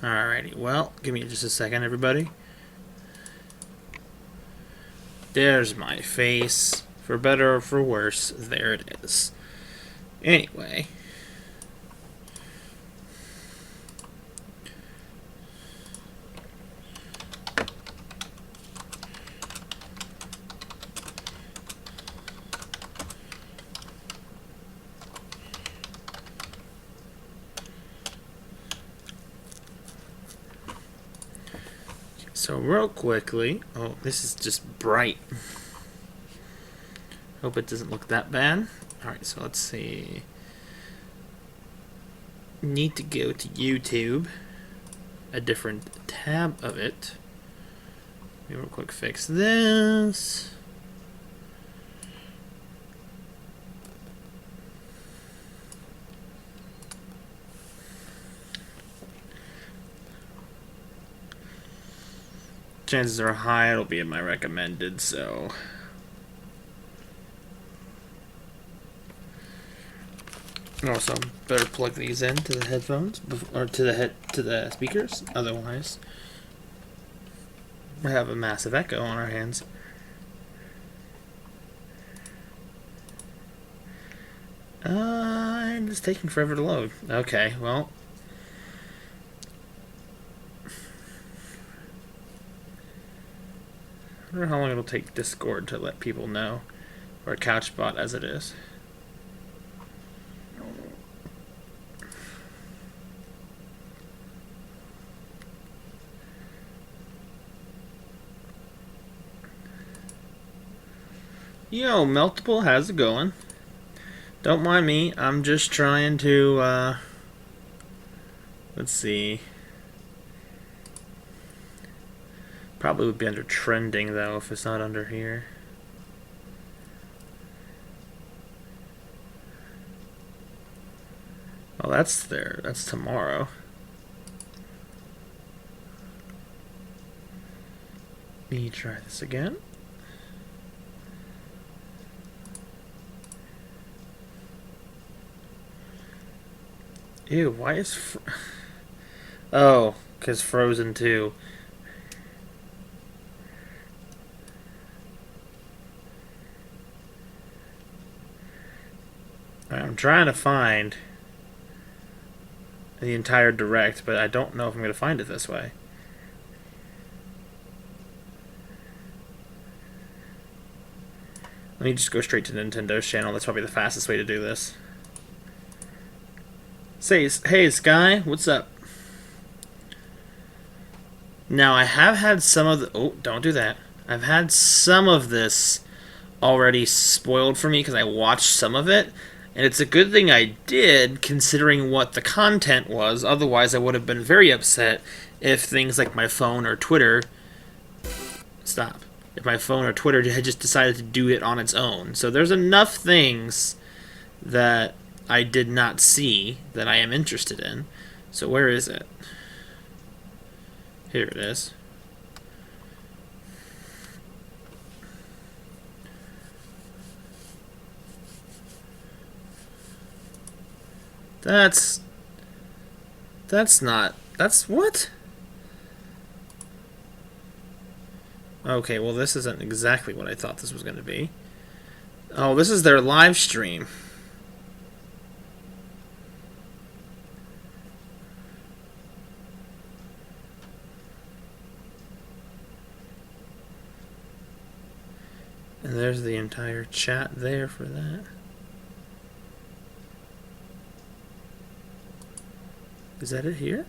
Alrighty, well, give me just a second, everybody. There's my face. For better or for worse, there it is. Anyway. So real quickly, oh, this is just bright. Hope it doesn't look that bad. Alright, so let's see. Need to go to YouTube. A different tab of it. Let me real quick fix this. Chances are high it'll be in my recommended, so also better plug these in to the headphones or to the speakers. Otherwise, we have a massive echo on our hands. And it's taking forever to load. Okay, well. I wonder how long it'll take Discord to let people know, or Couchbot as it is. Yo, Meltable, how's it going? Don't mind me, I'm just trying to, let's see. Probably would be under trending, though, if it's not under here. Oh, that's there. That's tomorrow. Let me try this again. Ew, why is... Oh, because Frozen 2. I'm trying to find the entire direct, but I don't know if I'm going to find it this way. Let me just go straight to Nintendo's channel. That's probably the fastest way to do this. Say, hey Sky, what's up? Now I have had some of the... Oh, don't do that. I've had some of this already spoiled for me because I watched some of it. And it's a good thing I did, considering what the content was. Otherwise, I would have been very upset if things like my phone or Twitter... Stop. If my phone or Twitter had just decided to do it on its own. So there's enough things that I did not see that I am interested in. So where is it? Here it is. That's not... That's what? Okay, well this isn't exactly what I thought this was going to be. Oh, this is their live stream. And there's the entire chat there for that. Is that it here?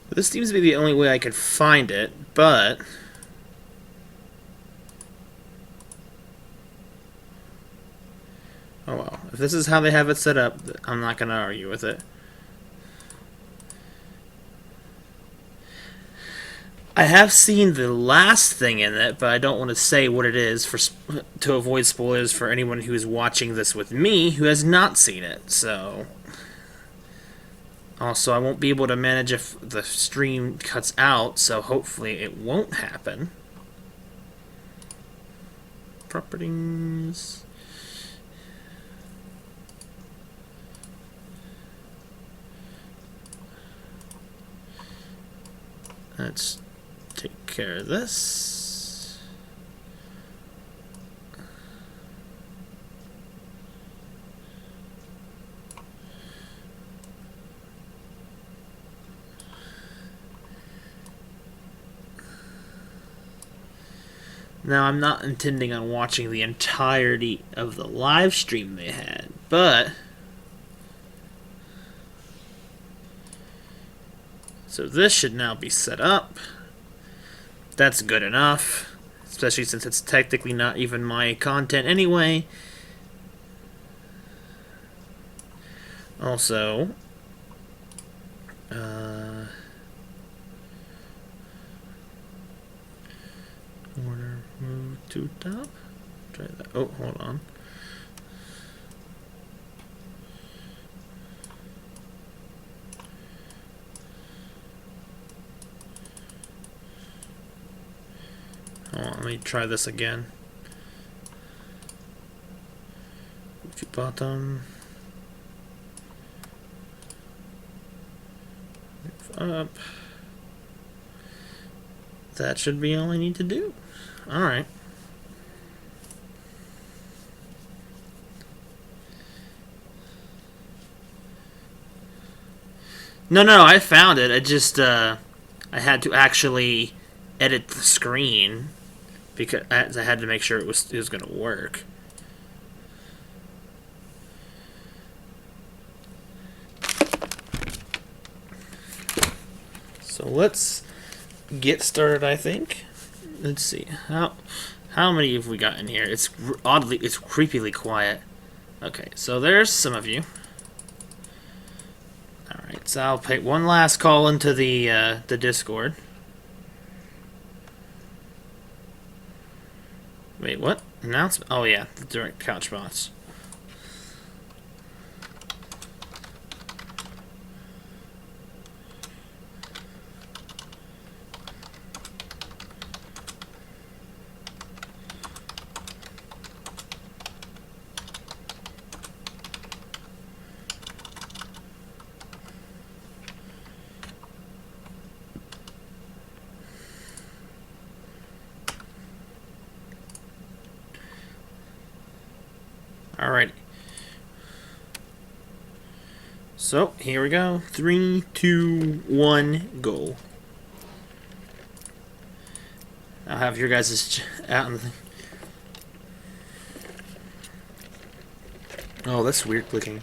This seems to be the only way I could find it, but... Oh well. If this is how they have it set up, I'm not going to argue with it. I have seen the last thing in it, but I don't want to say what it is to avoid spoilers for anyone who is watching this with me who has not seen it. So, also, I won't be able to manage if the stream cuts out, so hopefully it won't happen. Properties. Let's take care of this. Now, I'm not intending on watching the entirety of the live stream they had, but so this should now be set up. That's good enough, especially since it's technically not even my content anyway. Also, order move to top. Try that. Oh, hold on. Hold on, let me try this again. Move to bottom. Move up. That should be all I need to do. Alright. No, I found it. I just, I had to actually edit the screen because I had to make sure it was going to work. So let's get started, I think. Let's see. How many have we got in here? It's creepily quiet. Okay, so there's some of you. Alright, so I'll pay one last call into the Discord. Wait, what? Announcement? Oh yeah, the direct couch bots. Alrighty. So, here we go. 3, 2, 1, go. I'll have your guys' out in the... Oh, that's weird looking.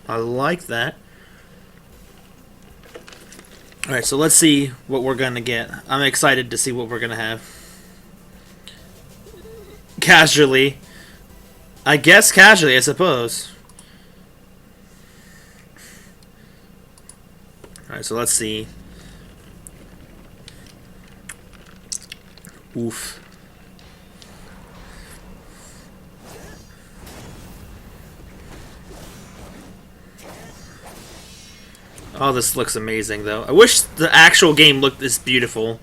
I like that. Alright, so let's see what we're gonna get. I'm excited to see what we're gonna have. Casually. I guess casually, I suppose. Alright, so let's see. Oof. Oh, this looks amazing, though. I wish the actual game looked this beautiful.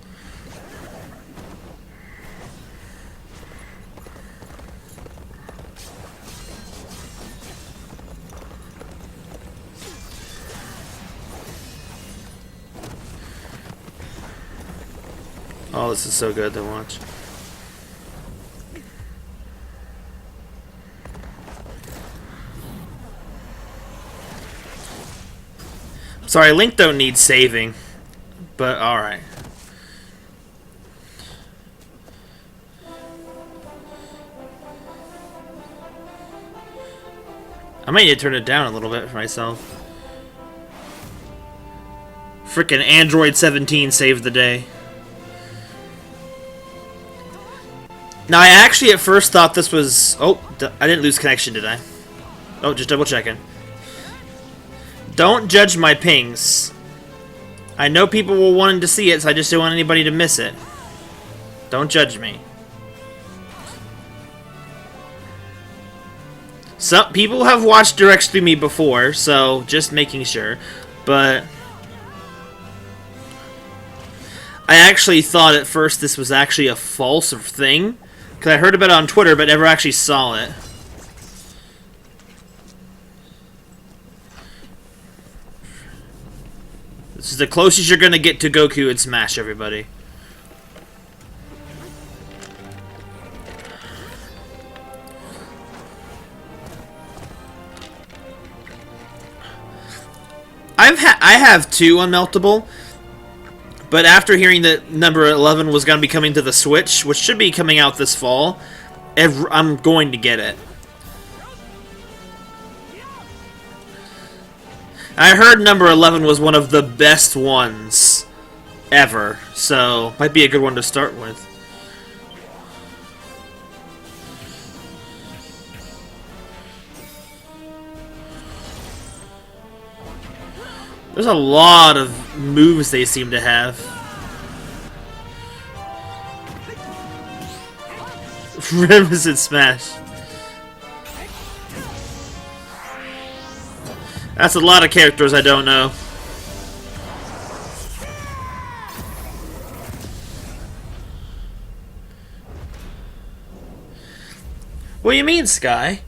Oh, this is so good to watch. Sorry, Link don't need saving, but alright. I might need to turn it down a little bit for myself. Frickin' Android 17 saved the day. Now, I actually at first thought this was... Oh, I didn't lose connection, did I? Oh, just double checking. Don't judge my pings. I know people were wanting to see it, so I just don't want anybody to miss it. Don't judge me. Some people have watched Direct Stream Me before, so just making sure. But I actually thought at first this was actually a false thing, because I heard about it on Twitter, but never actually saw it. This is the closest you're gonna get to Goku in Smash, everybody. I have two Unmeltable, but after hearing that number 11 was going to be coming to the Switch, which should be coming out this fall, I'm going to get it. I heard number 11 was one of the best ones ever, so might be a good one to start with. There's a lot of moves they seem to have. Rhythms in Smash. That's a lot of characters I don't know. What do you mean, Sky?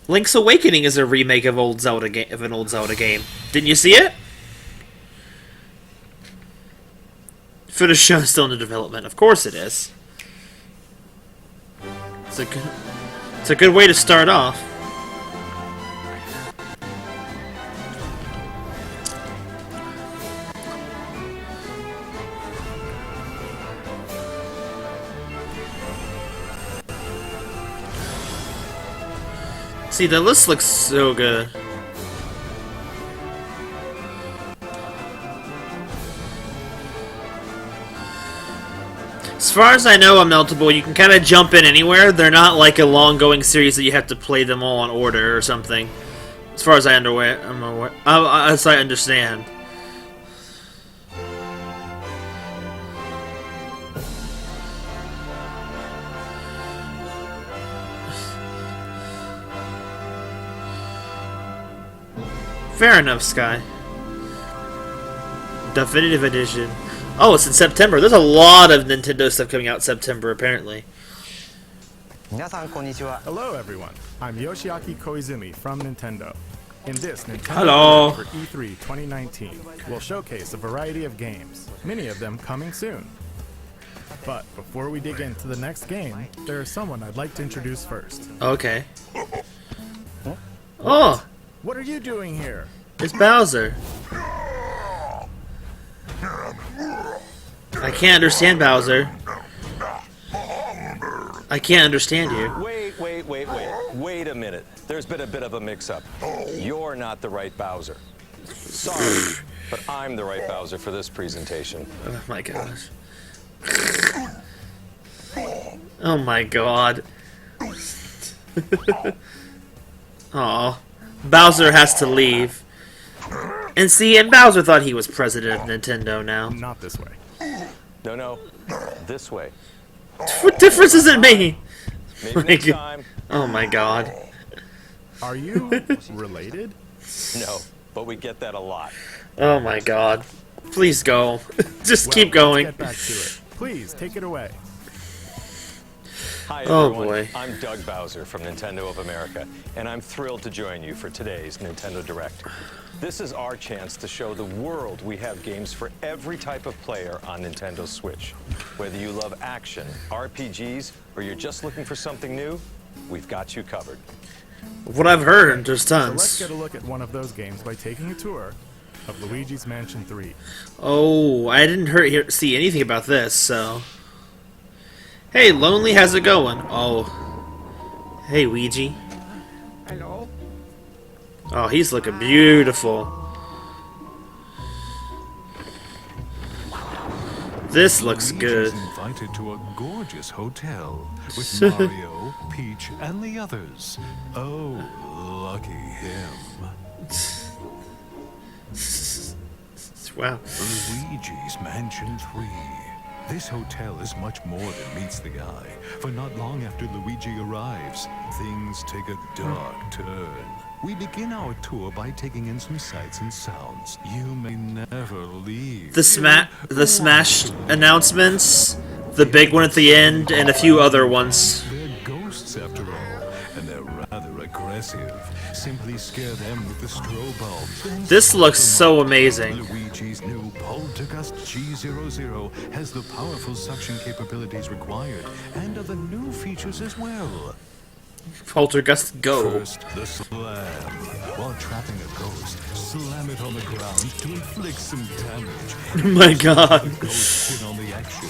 Link's Awakening is a remake of an old Zelda game. Didn't you see it? Footage show is still under development. Of course it is. It's a good way to start off. See, the list looks so good. As far as I know, Unmeltable, you can kind of jump in anywhere. They're not like a long-going series that you have to play them all in order or something. As far as I as I understand. Fair enough, Sky. Definitive Edition. Oh, it's in September. There's a lot of Nintendo stuff coming out in September, apparently. Hello, everyone. I'm Yoshiaki Koizumi from Nintendo. In this Nintendo Hello. Direct for E3 2019, we'll showcase a variety of games, many of them coming soon. But before we dig into the next game, there is someone I'd like to introduce first. Okay. Oh! What are you doing here? It's Bowser. I can't understand Bowser. I can't understand you. Wait a minute. There's been a bit of a mix-up. You're not the right Bowser. Sorry, but I'm the right Bowser for this presentation. Oh my gosh. Oh my god. Aw. Bowser has to leave. And see, and Bowser thought he was president of Nintendo now. Not this way. No, this way. What difference does it make? Maybe next time. Oh my god. Are you related? No, but we get that a lot. Oh my god. Please go. Just Well, keep going. Let's get back to it. Please, take it away. Hi Oh, everyone, boy. I'm Doug Bowser from Nintendo of America, and I'm thrilled to join you for today's Nintendo Direct. This is our chance to show the world we have games for every type of player on Nintendo Switch. Whether you love action, RPGs, or you're just looking for something new, we've got you covered. What I've heard, there's So tons. let's get a look at one of those games by taking a tour of Luigi's Mansion 3. Oh, I didn't see anything about this, so... Hey, Lonely, how's it going? Oh. Hey, Ouija. Hello? Oh, he's looking beautiful. This looks good. Luigi's invited to a gorgeous hotel with Mario, Peach, and the others. Oh, lucky him. Wow. Luigi's Mansion 3. This hotel is much more than meets the eye, for not long after Luigi arrives, things take a dark turn. We begin our tour by taking in some sights and sounds. You may never leave. The Smash announcements, the big one at the end, and a few other ones. They're ghosts after all, and they're rather aggressive. Simply scare them with the strobe bulb. This looks so amazing. Luigi's new Poltergust G00 has the powerful suction capabilities required, and other new features as well. Poltergust Go. First, the slam. While trapping a ghost, slam it on the ground to inflict some damage. Oh my god. Ghost in on the action.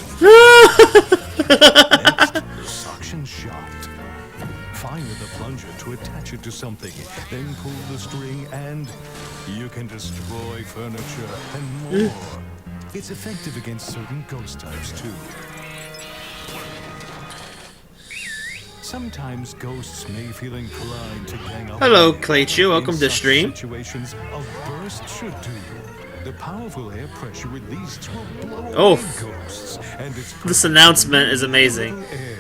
Next, the suction shot. Fire the plunger to attach it to something, then pull the string and you can destroy furniture and more. It's effective against certain ghost types too. Sometimes ghosts may feel inclined to gang up. Hello, Claychu. Welcome In to such stream. Situations, a burst should do. The powerful air pressure released will blow Oh. away ghosts, and it's This announcement is amazing. air.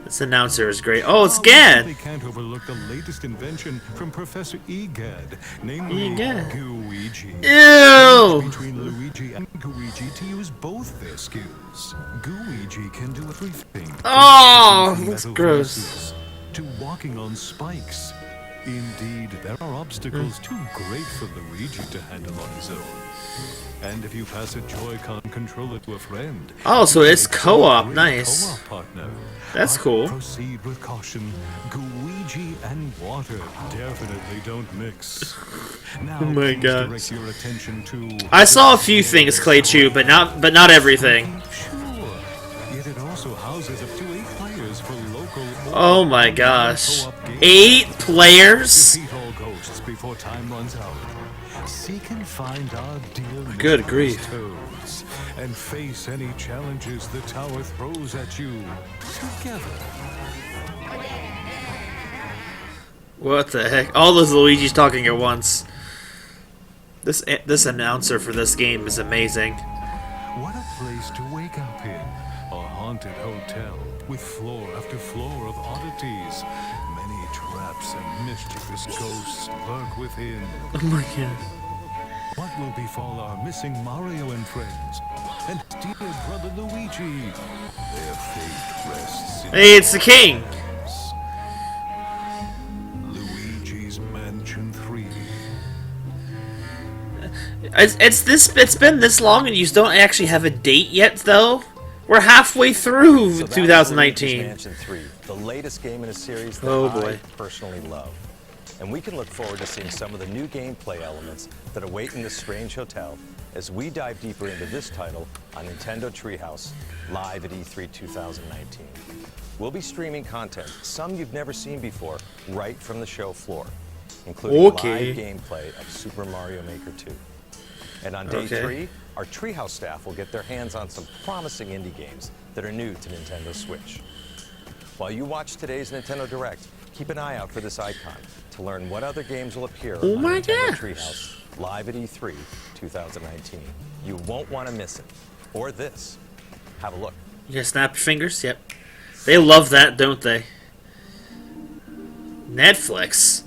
This announcer is great. Oh, it's We Gad. can't overlook the latest invention from Professor Egad, namely Egad. Gooigi. Ew. Between Luigi and Gooigi to use both their skills. Gooigi can do everything. Oh, from that's metal gross. vases to walking on spikes. Indeed, there are obstacles too great for Luigi to handle on his own. And if you pass a Joy-Con controller to a friend, Oh, so it's makes co-op. a great Nice. co-op partner. That's But cool. Proceed with caution. Gooigi and water definitely don't mix. Now, Oh my please God. direct your attention to I saw a few things, Claychu, but not everything. Sure. Yet it also houses up to 8 players for local or Oh my online gosh. co-op games. 8 players? Defeat all ghosts before time runs out. Seek and find our dear Good little grief. toads, and face any challenges the tower throws at you together. What the heck? All those Luigi's talking at once. This announcer for this game is amazing. What a place to wake up in. A haunted hotel with floor after floor of oddities. Many traps and mischievous ghosts lurk within. Oh my god. What will befall our missing Mario and friends? And dear brother Luigi? Their fate rests in Hey, it's the king. Luigi's Mansion 3. It's been this long and you don't actually have a date yet though? We're halfway through So that was 2019. Luigi's Mansion 3, the latest game in a series that Oh, I boy. personally love. And we can look forward to seeing some of the new gameplay elements that await in this strange hotel as we dive deeper into this title on Nintendo Treehouse, live at E3 2019. We'll be streaming content, some you've never seen before, right from the show floor, including Okay. live gameplay of Super Mario Maker 2. And on day Okay. 3, our Treehouse staff will get their hands on some promising indie games that are new to Nintendo Switch. While you watch today's Nintendo Direct, keep an eye out for this icon to learn what other games will appear Oh on my Nintendo gosh. Treehouse live at E3 2019. You won't want to miss it. Or this. Have a look. You gonna snap your fingers? Yep. They love that, don't they? Netflix.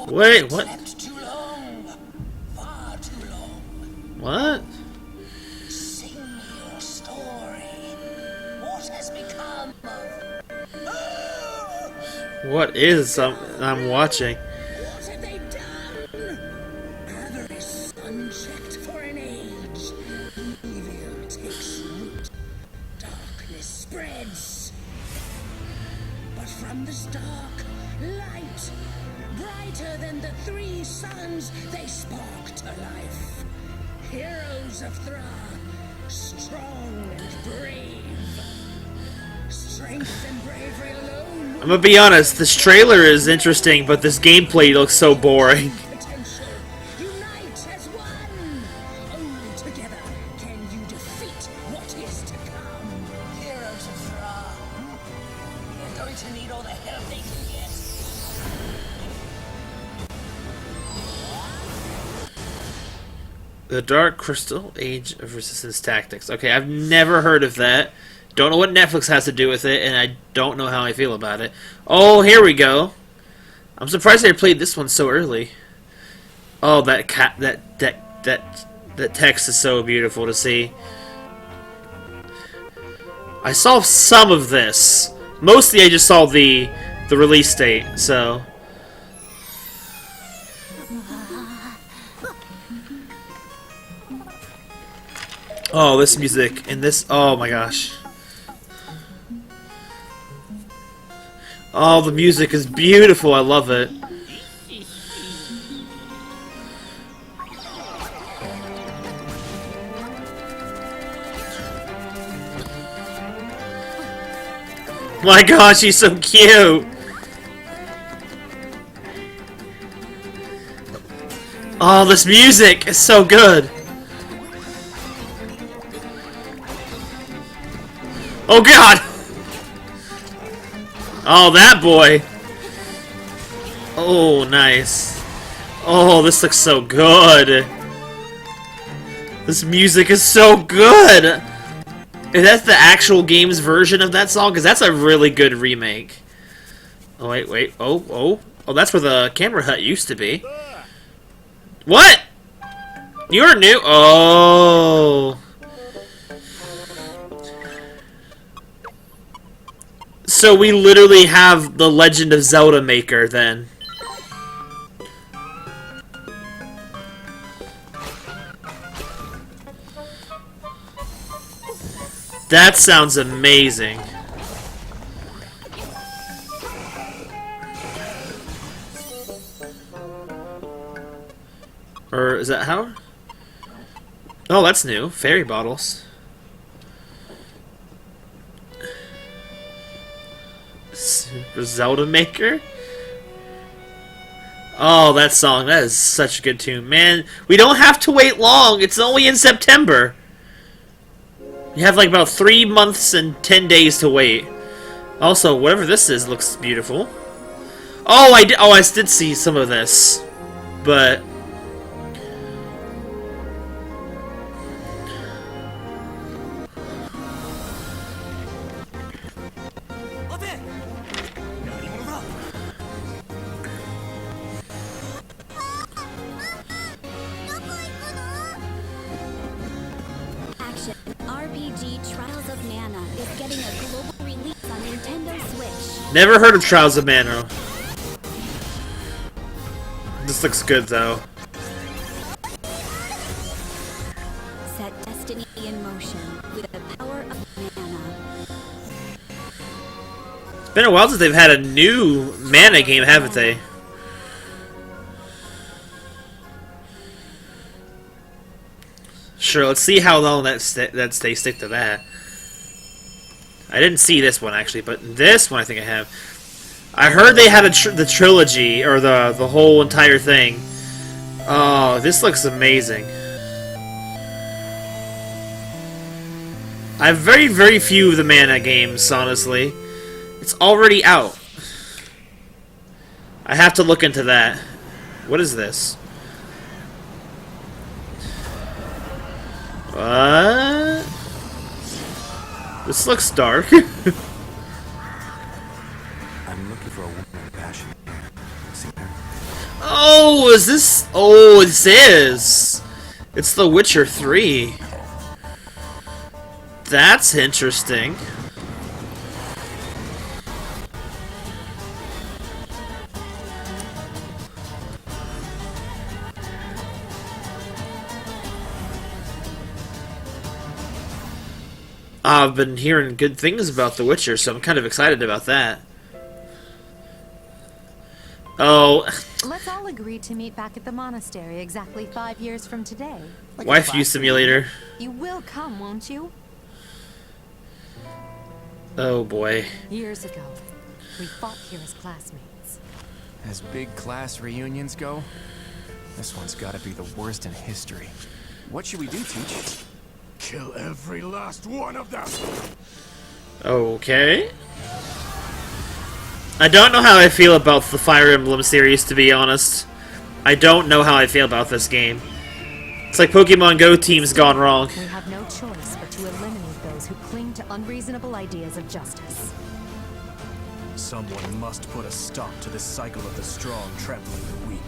Wait, what? Slept too long. Far too long. What? Sing me your story. What has become of... What is I'm watching? What have they done? Avarice unchecked for an age. Evil takes root. Darkness spreads. But from this dark, light, brighter than the 3 suns, they spark to life. Heroes of Thra, strong and brave. Strength and bravery alone I'm gonna be honest, this trailer is interesting, but this gameplay looks so boring. potential. Unite as one. Only together can you defeat what is to come. Heroes of Thra. They're going to need all the help they can get. The Dark Crystal Age of Resistance Tactics. Okay, I've never heard of that. Don't know what Netflix has to do with it, and I don't know how I feel about it. Oh, here we go. I'm surprised they played this one so early. Oh, that text is so beautiful to see. I saw some of this. Mostly, I just saw the release date. So. Oh, this music and this. Oh my gosh. Oh, the music is beautiful. I love it. My gosh, she's so cute. Oh, this music is so good. Oh god! Oh, that boy! Oh, nice. Oh, this looks so good. This music is so good! If that's the actual game's version of that song, because that's a really good remake. Oh, wait. Oh, that's where the camera hut used to be. What? You're new? Oh. So we literally have the Legend of Zelda maker then. That sounds amazing. Or is that how? Oh, that's new. Fairy bottles. Zelda Maker? Oh, that song. That is such a good tune. Man, we don't have to wait long. It's only in September. You have like about 3 months and 10 days to wait. Also, whatever this is looks beautiful. Oh, I did see some of this. But... RPG Trials of Mana is getting a global release on Nintendo Switch. Never heard of Trials of Mana. This looks good though. Set destiny in motion with the power of mana. It's been a while since they've had a new Mana game, haven't they? Sure, let's see how long they stick to that. I didn't see this one actually, but this one I think I have. I heard they had the trilogy or the whole entire thing. Oh, this looks amazing. I have very few of the Mana games, honestly. It's already out. I have to look into that. What is this? What? This looks dark. I'm looking for a woman of passion. See her? Oh, is this? Oh, this is. It's The Witcher 3. That's interesting. I've been hearing good things about The Witcher, so I'm kind of excited about that. Oh. Let's all agree to meet back at the monastery exactly 5 years from today. Wife View Simulator. You will come, won't you? Oh boy. Years ago, we fought here as classmates. As big class reunions go, this one's gotta be the worst in history. What should we do, Teach? Kill every last one of them! Okay. I don't know how I feel about the Fire Emblem series, to be honest. I don't know how I feel about this game. It's like Pokemon Go team's gone wrong. We have no choice but to eliminate those who cling to unreasonable ideas of justice. Someone must put a stop to this cycle of the strong trampling the weak.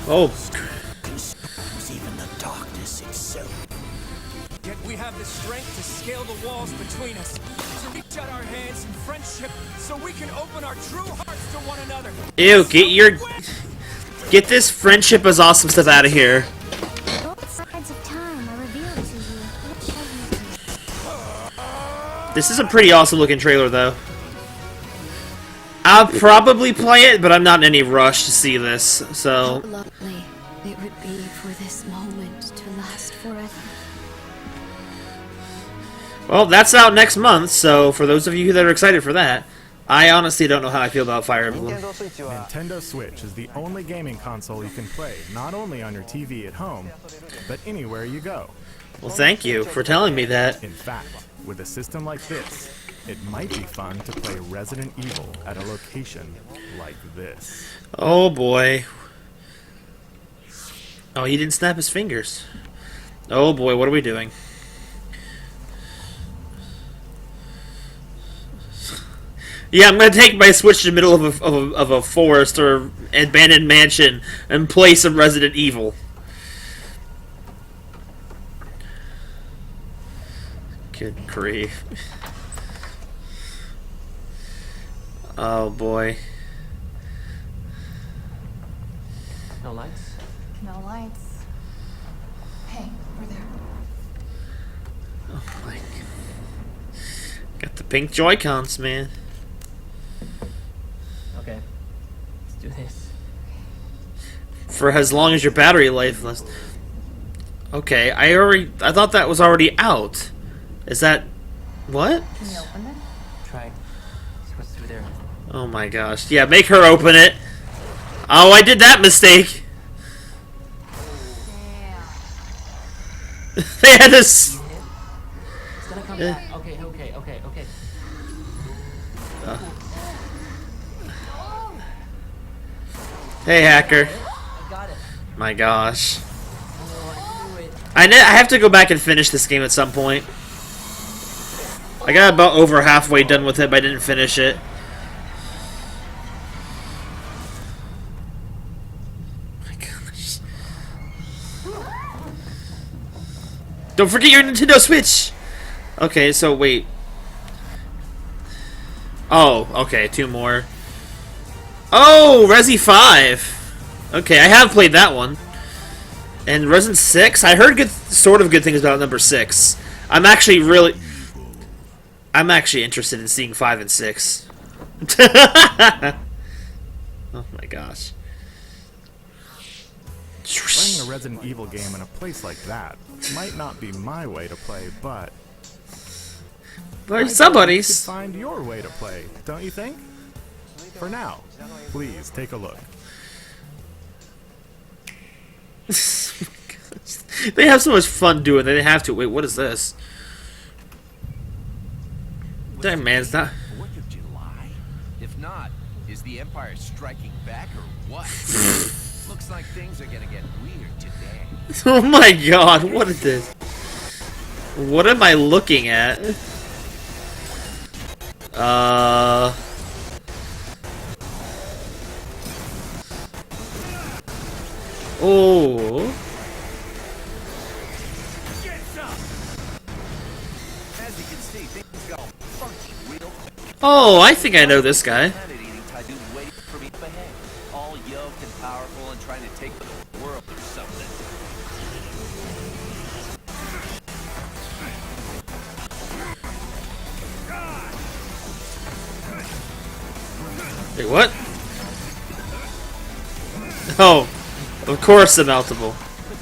Oh. Even the darkness itself. Yet we have the strength to scale the walls between us, to reach out our hands in friendship, so we can open our true hearts to one another. Ew, get this friendship is awesome stuff out of here. Both sides of time are revealed to you. Which of you? This is a pretty awesome looking trailer though. I'll probably play it, but I'm not in any rush to see this, so... How lovely it would be for this moment to last forever. Well, that's out next month, so for those of you that are excited for that, I honestly don't know how I feel about Fire Emblem. Nintendo Switch is the only gaming console you can play not only on your TV at home, but anywhere you go. Well, thank you for telling me that. In fact, with a system like this, it might be fun to play Resident Evil at a location like this. Oh boy. Oh, he didn't snap his fingers. Oh boy, what are we doing? Yeah, I'm gonna take my Switch to the middle of a forest or abandoned mansion and play some Resident Evil. Good grief. Oh boy. No lights? No lights. Hey, we're there. Oh my. Got the pink Joy-Cons, man. Okay. Let's do this. For as long as your battery life lasts. Okay, I thought that was already out. Is that what? Can you open it? Try. See what's through there. Oh my gosh. Yeah, make her open it. Oh, I did that mistake. They had this. It's gonna come back. Okay. Hey, hacker. I got it. My gosh. Oh, I knew it. I have to go back and finish this game at some point. I got about over halfway done with it, but I didn't finish it. My gosh. Don't forget your Nintendo Switch! Okay, so wait. Oh, okay, 2 more. Oh, Resi 5! Okay, I have played that one. And Resident 6? I heard sort of good things about number 6. I'm actually interested in seeing 5 and 6. Oh my gosh. Playing a Resident Evil game in a place like that might not be my way to play, but But you somebody's. could find your way to play, don't you think? For now, please take a look. They have so much fun doing it. They have to. Wait, what is this? That man's not. What of July? If not, is the Empire striking back or what? Looks like things are gonna get weird today. Oh my god, what is this? What am I looking at? Oh. As you can see, things got funky real quick. Oh, I think I know this guy. Planet-eating tycoon waiting for me up ahead. All yoked and powerful and trying to take the world or something. Wait, what? Oh, of course, the meltable.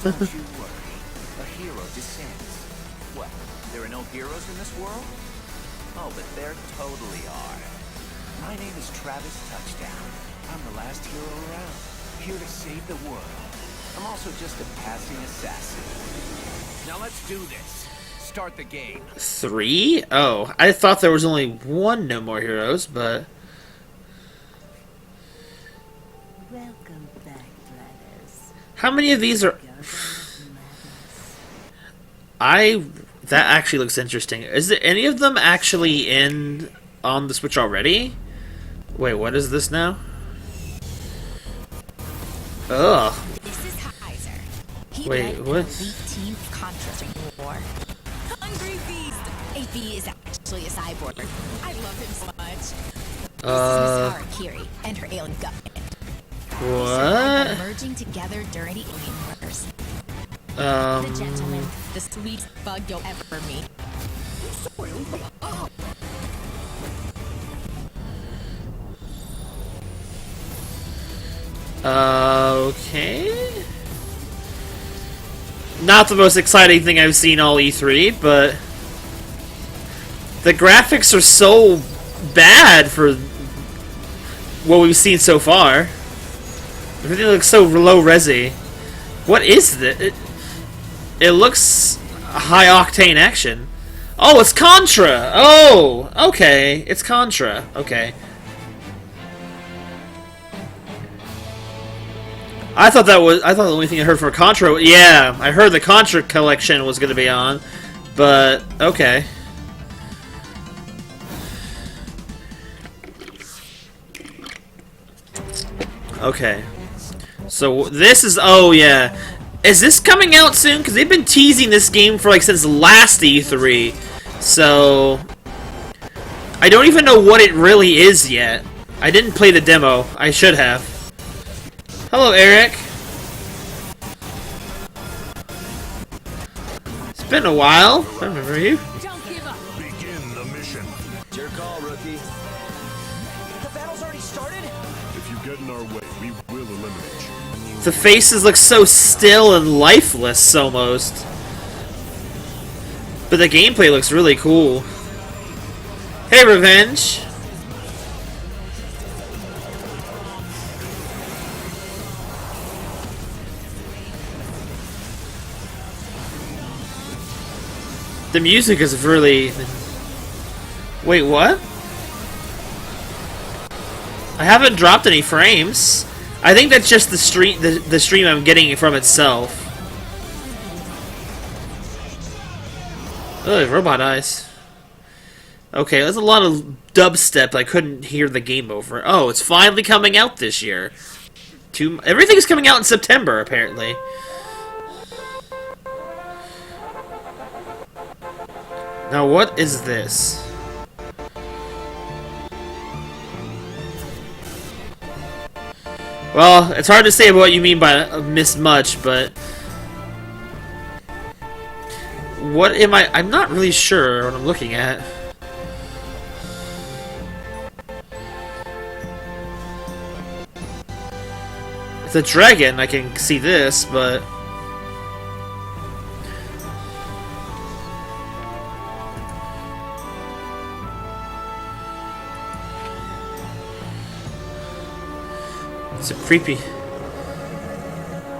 But don't you worry. A hero descends. What? There are no heroes in this world? Oh, but there totally are. My name is Travis Touchdown. I'm the last hero around, here to save the world. I'm also just a passing assassin. Now let's do this. Start the game. 3? Oh, I thought there was only 1 No More Heroes, but... Welcome back, How many of these are... That actually looks interesting. Is there any of them actually on the Switch already? Wait, what is this now? Ugh. This is Heiser. He Wait, led what? an elite team of Contra during the war. Hungry Beast! AP is actually a cyborg. I love him so much. This is Miss Harakiri and her alien government. What? Merging together during the Alien Wars. The gentleman, the sweetest bug you'll ever meet. Okay. Not the most exciting thing I've seen all E3, but the graphics are so bad for what we've seen so far. Everything looks so low resi. What is this? It looks high octane action. Oh, it's Contra. Oh, okay, it's Contra. Okay. I thought the only thing I heard for Contra. Yeah, I heard the Contra collection was going to be on, but okay. Okay. So this is, oh yeah. Is this coming out soon? Because they've been teasing this game for like since last E3. So I don't even know what it really is yet. I didn't play the demo. I should have. Hello, Eric. It's been a while. I remember you. Don't give up. Begin the mission. It's your call, rookie. The battle's already started? If you get in our way, we will eliminate you. The faces look so still and lifeless, almost. But the gameplay looks really cool. Hey, Revenge! The music is really... Wait, what? I haven't dropped any frames. I think that's just the stream I'm getting from itself. Ugh, robot eyes. Okay, there's a lot of dubstep I couldn't hear the game over. Oh, it's finally coming out this year. Everything's coming out in September, apparently. Now, what is this? Well, it's hard to say what you mean by miss much, but... What am I... I'm not really sure what I'm looking at. It's a dragon, I can see this, but... It's a creepy...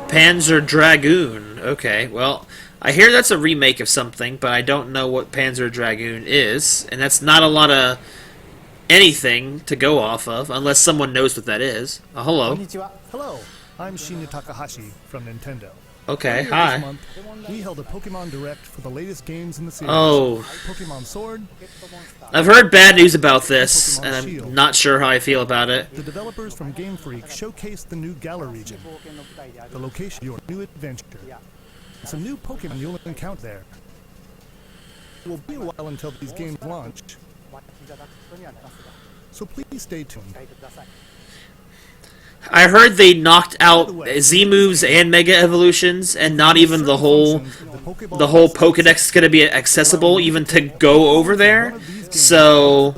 Panzer Dragoon. Okay, well, I hear that's a remake of something, but I don't know what Panzer Dragoon is, and that's not a lot of anything to go off of, unless someone knows what that is. Oh, hello. Konnichiwa. Hello, I'm Shinya Takahashi from Nintendo. Okay, Earlier hi. This month, we held a Pokemon Direct for the latest games in the series. Oh. Pokemon Sword. I've heard bad news about this, and I'm not sure how I feel about it. The developers from Game Freak showcased the new Galar region, the location of your new adventure. Some new Pokemon you'll encounter there. It will be a while until these games launch, so please stay tuned. I heard they knocked out Z-moves and Mega Evolutions, and not even the whole Pokedex is going to be accessible even to go over there. So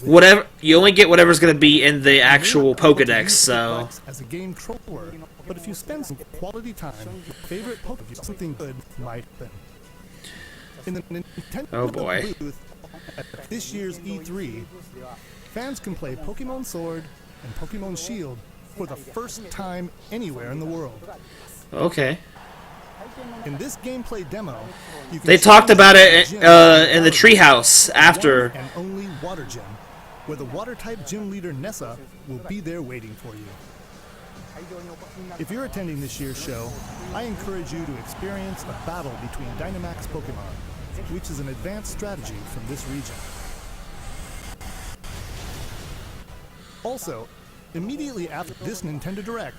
whatever, you only get whatever's going to be in the actual Pokedex. So as a game troller, but if you spend some quality time, your favorite Pokemon, something good might happen. In the Nintendo oh boy. booth at this year's E3, fans can play Pokemon Sword and Pokemon Shield for the first time anywhere in the world. Okay. In this gameplay demo, you can They talked about it in the treehouse after. and only Water Gym, where the Water-type gym leader Nessa will be there waiting for you. If you're attending this year's show, I encourage you to experience a battle between Dynamax Pokemon, which is an advanced strategy from this region. Also, immediately after this Nintendo Direct,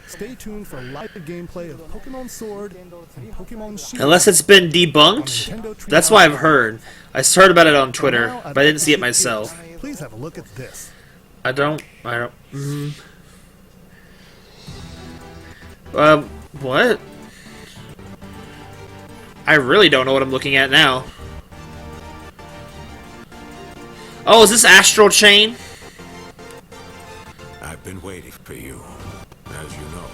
stay tuned for live gameplay of Pokemon Sword and Pokemon Shield. Unless it's been debunked. That's what I've heard. I heard about it on Twitter, but I didn't see it myself. Please have a look at this. I don't. What? I really don't know what I'm looking at now. Oh, is this Astral Chain? I've been waiting for you. As you know,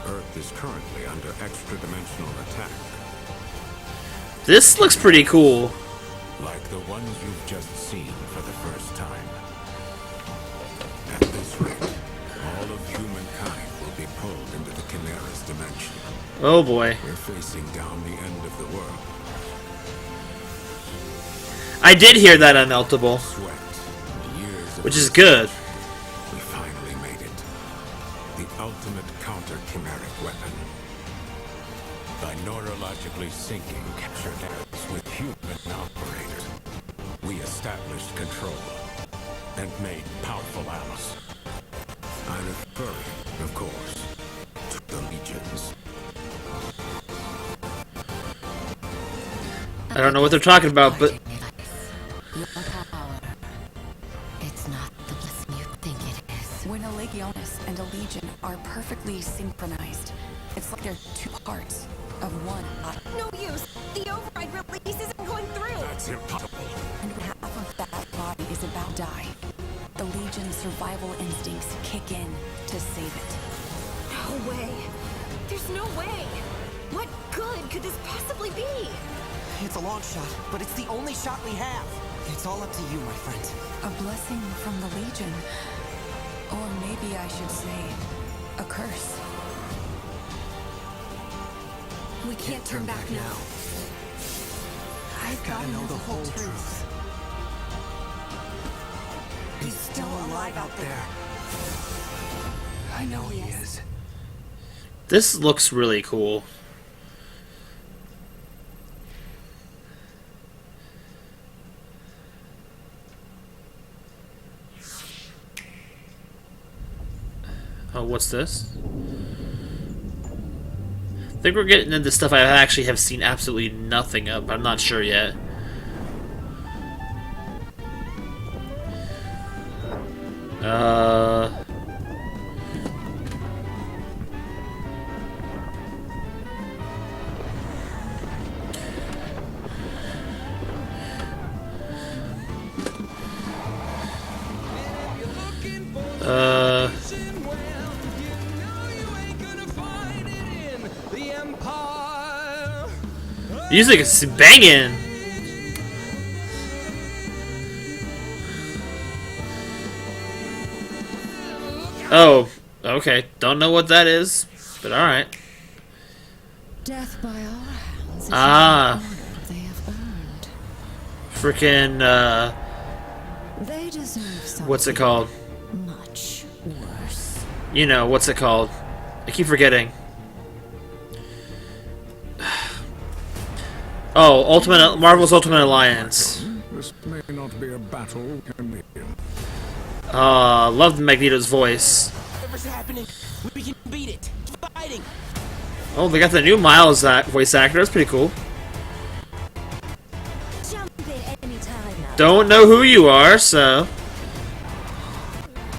Earth is currently under extra-dimensional attack. This looks pretty cool. Like the ones you've just seen for the first time. At this rate, all of humankind will be pulled into the Chimera's dimension. Oh boy. We're facing down the end of the world. I did hear that Unmeltable. Which is good. We finally made it. The ultimate counter-chimeric weapon. By neurologically syncing captured nerves with human operators, we established control and made powerful allies. I'm referring, of course, to the legions. I don't know what they're talking about, but When a Legionis and a Legion are perfectly synchronized, it's like they're two parts of one. No use. The override release isn't going through. That's impossible. And when half of that body is about to die, the Legion's survival instincts kick in to save it. No way. There's no way. What good could this possibly be? It's a long shot, but it's the only shot we have. It's all up to you, my friend. A blessing from the Legion. Or maybe I should say, a curse. We can't turn back now. I've gotta know the whole truth. He's still alive out there. I know he is. this looks really cool. Oh, what's this? I think we're getting into stuff I actually have seen absolutely nothing of, but I'm not sure yet. Music is banging. Oh, okay. Don't know what that is, but all right. Death by all hands. Ah, They have earned. freaking. They deserve something What's it called? much worse. You know what's it called? I keep forgetting. Oh, Marvel's Ultimate Alliance. This may not be a battle, can it? Love Magneto's voice. Whatever's happening, we can beat it. Keep fighting. Oh, they got the new Miles voice actor. That's pretty cool. Jump in anytime now. Don't know who you are, so.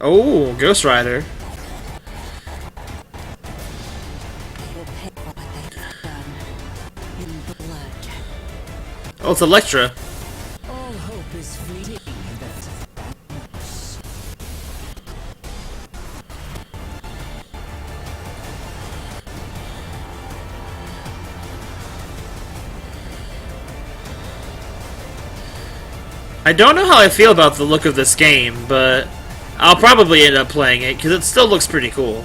Oh, Ghost Rider. They will pay for what they've done in blood. Oh, it's Elektra. All hope is fleeting. I don't know how I feel about the look of this game, but I'll probably end up playing it because it still looks pretty cool.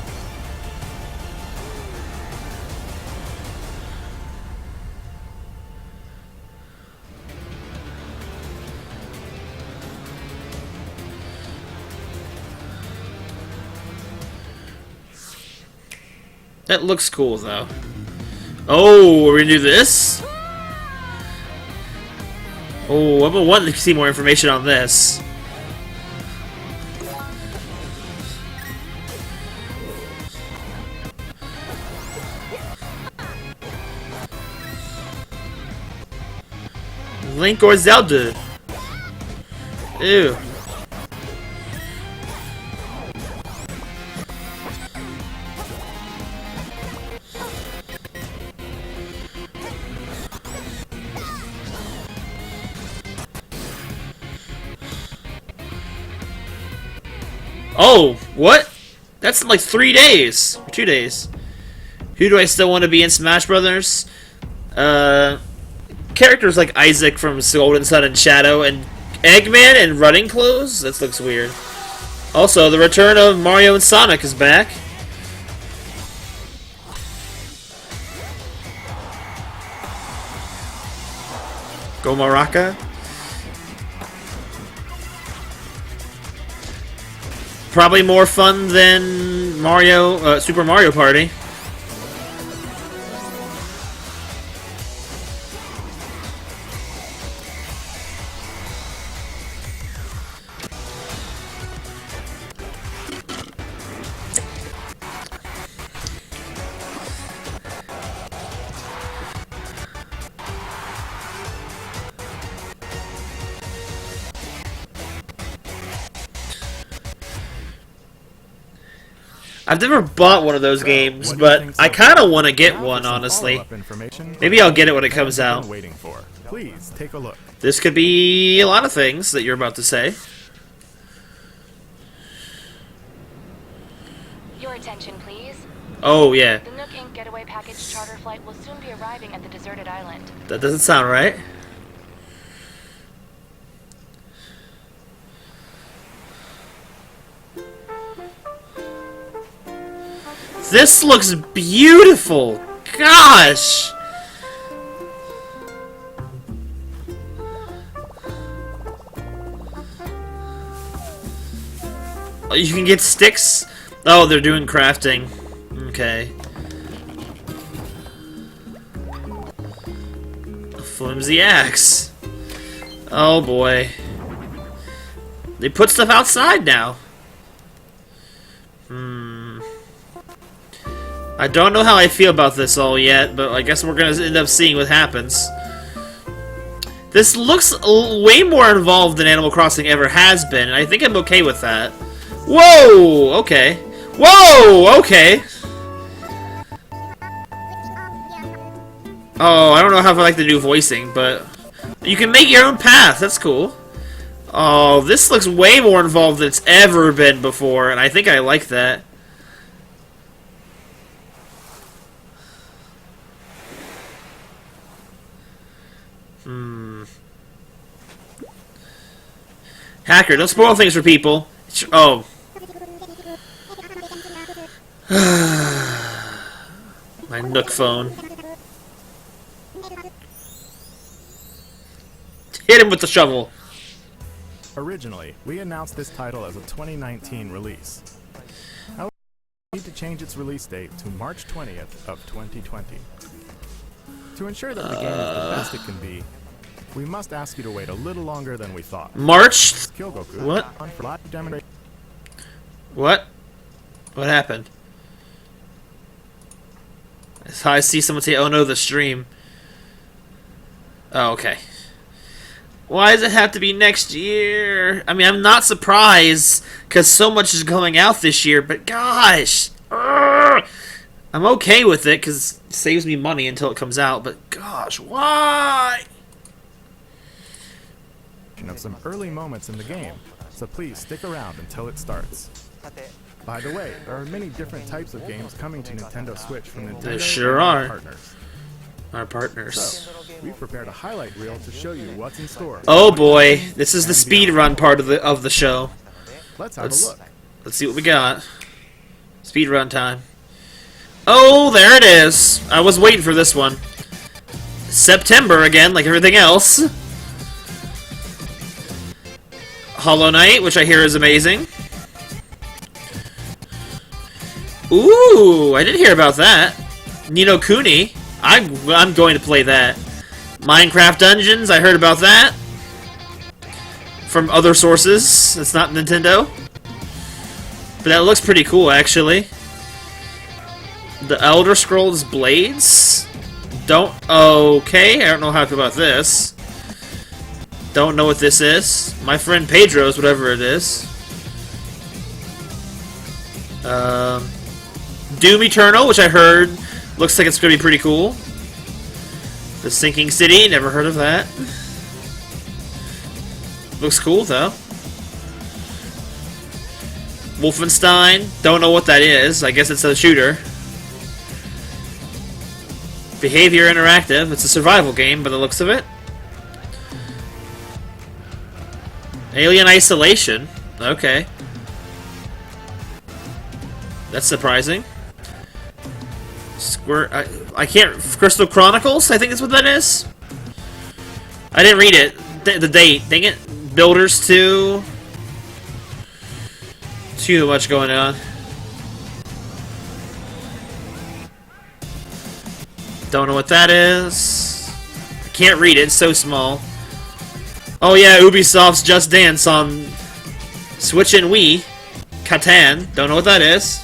That looks cool, though. Oh, we're gonna do this? Oh, I've been wanting to see more information on this. Link or Zelda? Ew. Oh, what? That's in like 3 days. Or 2 days. Who do I still want to be in Smash Brothers? Characters like Isaac from Golden Sun and Shadow, and Eggman and Running Clothes? This looks weird. Also, the return of Mario and Sonic is back. Go Maraca. Probably more fun than Mario, Super Mario Party. I've never bought one of those games, but I kind of want to get one, honestly. Maybe I'll get it when it comes out. Please take a look. This could be a lot of things that you're about to say. Your attention, please. Oh, yeah. The Nook Inc. getaway package charter flight will soon be arriving at the deserted island. That doesn't sound right. This looks beautiful! Gosh! Oh, you can get sticks? Oh, they're doing crafting. Okay. A flimsy axe. Oh boy. They put stuff outside now. I don't know how I feel about this all yet, but I guess we're gonna end up seeing what happens. This looks way more involved than Animal Crossing ever has been, and I think I'm okay with that. Whoa! Okay. Whoa! Okay. Oh, I don't know how I like the new voicing, but you can make your own path. That's cool. Oh, this looks way more involved than it's ever been before, and I think I like that. Hacker, don't spoil things for people. Oh. My Nook phone. Hit him with the shovel. Originally, we announced this title as a 2019 release. However, we need to change its release date to March 20th of 2020. To ensure that the game is the best it can be, we must ask you to wait a little longer than we thought. March? What? What? What happened? I see someone say, "Oh no, the stream." Oh, okay. Why does it have to be next year? I mean, I'm not surprised, because so much is going out this year, but gosh! I'm okay with it, because it saves me money until it comes out, but gosh, why? Of some early moments in the game, so please stick around until it starts. By the way, there are many different types of games coming to Nintendo Switch from Nintendo There sure and are. our partners. Our partners. So, we've prepared a highlight reel to show you what's in store. Oh boy, this is the speed run part of the show. Let's have a look. Let's see what we got. Speed run time. Oh, there it is. I was waiting for this one. September again, like everything else. Hollow Knight, which I hear is amazing. Ooh, I didn't hear about that. Nino Kuni. I'm going to play that. Minecraft Dungeons, I heard about that. From other sources. It's not Nintendo. But that looks pretty cool, actually. The Elder Scrolls Blades? Okay, I don't know how to feel about this. Don't know what this is. My friend Pedro's, whatever it is. Doom Eternal, which I heard looks like it's going to be pretty cool. The Sinking City, never heard of that. Looks cool, though. Wolfenstein, don't know what that is. I guess it's a shooter. Behavior Interactive, it's a survival game by the looks of it. Alien Isolation, okay. That's surprising. I can't... Crystal Chronicles, I think is what that is. I didn't read it. The date, dang it. Builders 2. Too much going on. Don't know what that is. I can't read it, it's so small. Oh yeah, Ubisoft's Just Dance on Switch and Wii. Catan, don't know what that is.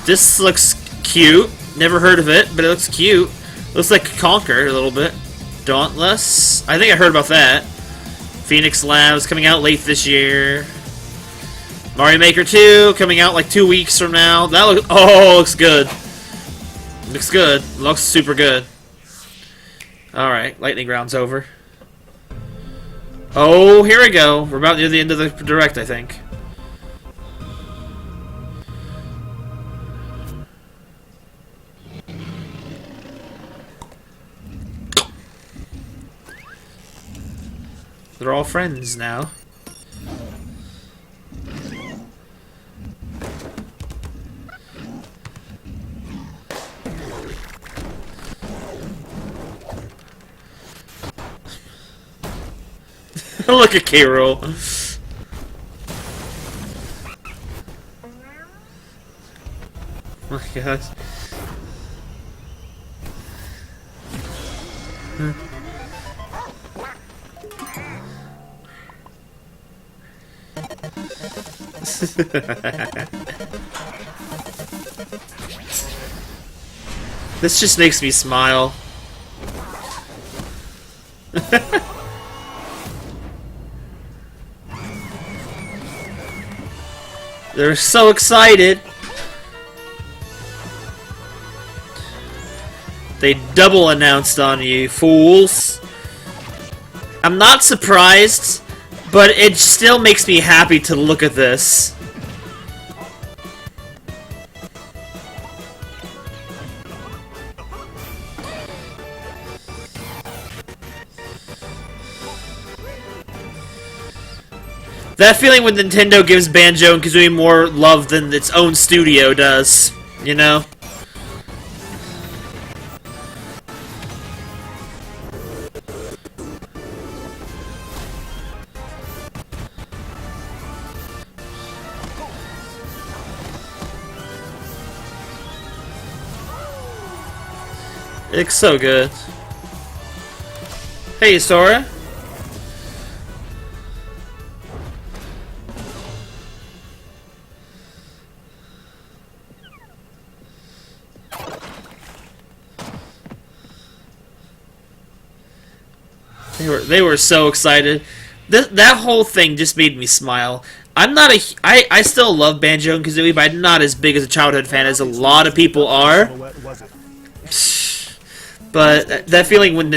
This looks cute. Never heard of it, but it looks cute. Looks like Conquer a little bit. Dauntless. I think I heard about that. Phoenix Labs coming out late this year. Mario Maker 2 coming out like 2 weeks from now. That looks good. Looks good. Looks super good. Alright, lightning round's over. Oh, here we go. We're about near the end of the direct, I think. They're all friends now. Look at K-Roll. Oh my gosh. This just makes me smile. They're so excited. They double announced on you, fools. I'm not surprised, but it still makes me happy to look at this. That feeling when Nintendo gives Banjo and Kazooie more love than its own studio does, you know? It's so good. Hey, Sora. They were so excited. That whole thing just made me smile. I still love Banjo and Kazooie, but I'm not as big as a childhood fan as a lot of people are. But that feeling when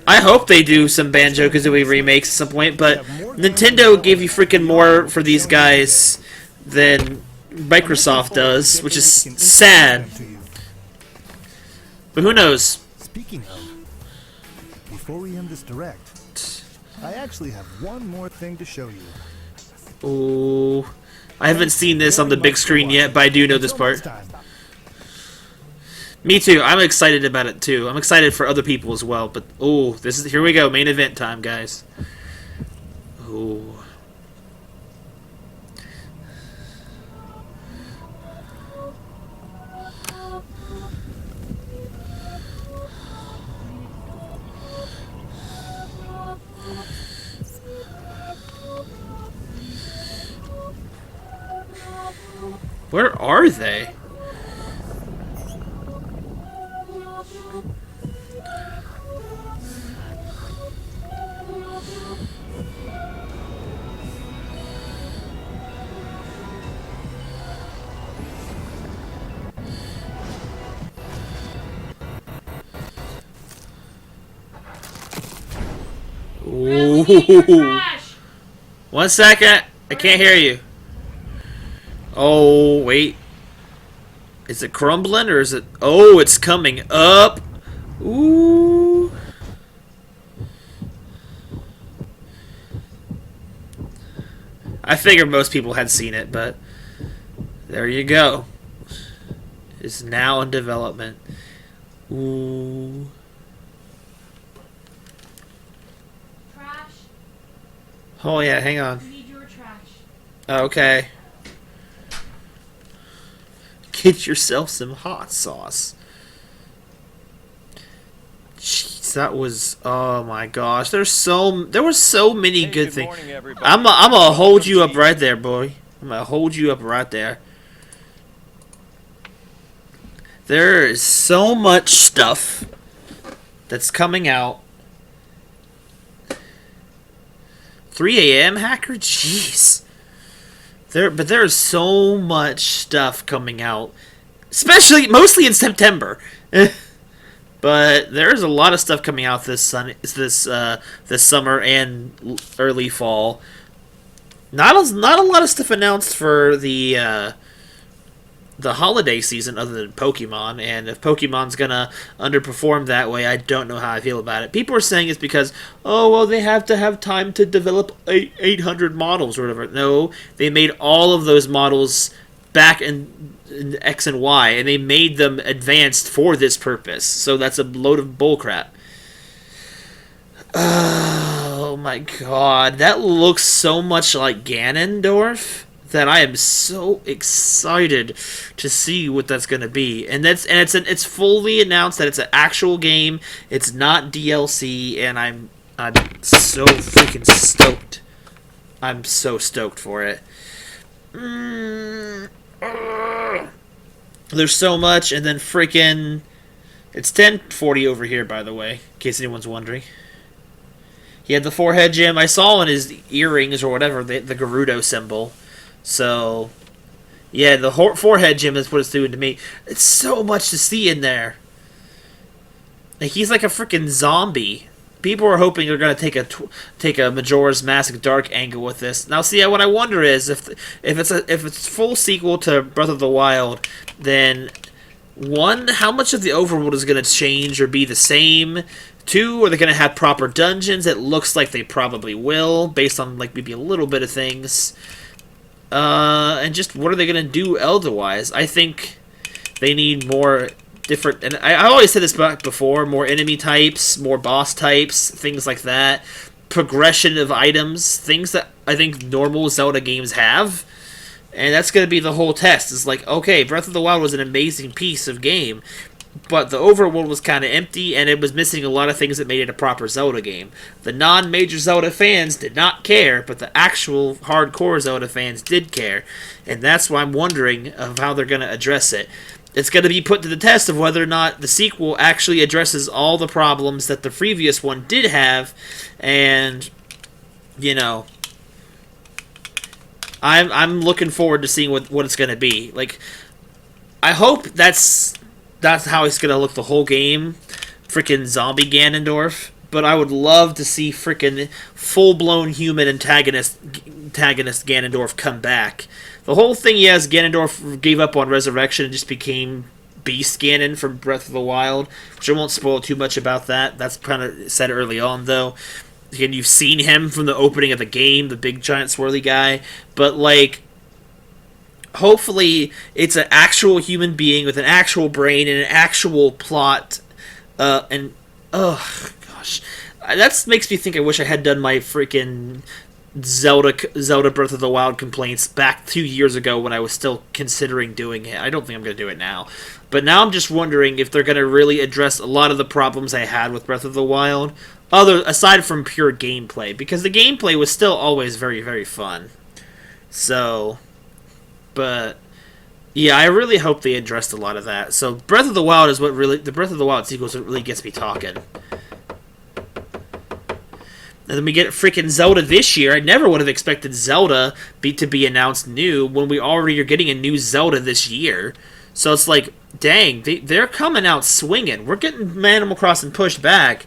I hope they do some Banjo Kazooie remakes at some point, but Nintendo gave you freaking more for these guys than Microsoft does, which is sad. But who knows? Speaking of, before we end this direct, I actually have one more thing to show you. Ooh, I haven't seen this on the big screen yet, but I do know this part. Me too. I'm excited about it too. I'm excited for other people as well. But oh, here we go, main event time, guys. Oh. Where are they? Ooh. 1 second. I can't hear you. Oh, wait. Is it crumbling or is it... Oh, it's coming up. Ooh. I figured most people had seen it, but there you go. It's now in development. Ooh. Trash. Oh, yeah, hang on. We need your trash. Okay. Get yourself some hot sauce. Jeez, that was... Oh my gosh. There were so many good things. I'm gonna hold you up right there, boy. I'm gonna hold you up right there. There is so much stuff that's coming out. 3 a.m. hacker? Jeez. But there's so much stuff coming out, mostly in September. But there's a lot of stuff coming out this summer and early fall. Not a lot of stuff announced for the holiday season other than Pokemon, and if Pokemon's gonna underperform that way, I don't know how I feel about it. People are saying it's because, oh, well, they have to have time to develop 800 models or whatever. No, they made all of those models back in X and Y, and they made them advanced for this purpose, so that's a load of bullcrap. Oh my god, that looks so much like Ganondorf that I am so excited to see what that's gonna be, and it's fully announced that it's an actual game. It's not DLC, and I'm so freaking stoked. I'm so stoked for it. There's so much, and then freaking, it's 10:40 over here, by the way, in case anyone's wondering. He had the forehead gem. I saw in his earrings or whatever the Gerudo symbol. So, yeah, the forehead gem is what it's doing to me. It's so much to see in there. Like, he's like a freaking zombie. People are hoping they're gonna take a Majora's Mask Dark angle with this. Now, see, what I wonder is if it's full sequel to Breath of the Wild, then 1, how much of the overworld is gonna change or be the same? 2, are they gonna have proper dungeons? It looks like they probably will, based on like maybe a little bit of things. And just what are they going to do elder-wise? I think they need more different... And I always said this back before. More enemy types, more boss types, things like that. Progression of items. Things that I think normal Zelda games have. And that's going to be the whole test. It's like, okay, Breath of the Wild was an amazing piece of game, but the overworld was kind of empty, and it was missing a lot of things that made it a proper Zelda game. The non-major Zelda fans did not care, but the actual hardcore Zelda fans did care, and that's why I'm wondering of how they're going to address it. It's going to be put to the test of whether or not the sequel actually addresses all the problems that the previous one did have, and, you know, I'm looking forward to seeing what it's going to be. Like, I hope that's how it's gonna look the whole game, freaking zombie Ganondorf. But I would love to see freaking full-blown human antagonist Ganondorf come back. The whole thing, yes, Ganondorf gave up on Resurrection and just became Beast Ganon from Breath of the Wild, which I won't spoil too much about that. That's kind of said early on, though. Again, you've seen him from the opening of the game, the big giant swirly guy. But like, hopefully it's an actual human being with an actual brain and an actual plot. And oh gosh, that makes me think I wish I had done my freaking Zelda Breath of the Wild complaints back 2 years ago when I was still considering doing it. I don't think I'm going to do it now. But now I'm just wondering if they're going to really address a lot of the problems I had with Breath of the Wild, aside from pure gameplay, because the gameplay was still always very, very fun. So, but yeah, I really hope they addressed a lot of that. So Breath of the Wild is what really, the Breath of the Wild sequels really gets me talking. And then we get freaking Zelda this year. I never would have expected Zelda to be announced new when we already are getting a new Zelda this year. So it's like, dang, they're coming out swinging. We're getting Animal Crossing pushed back,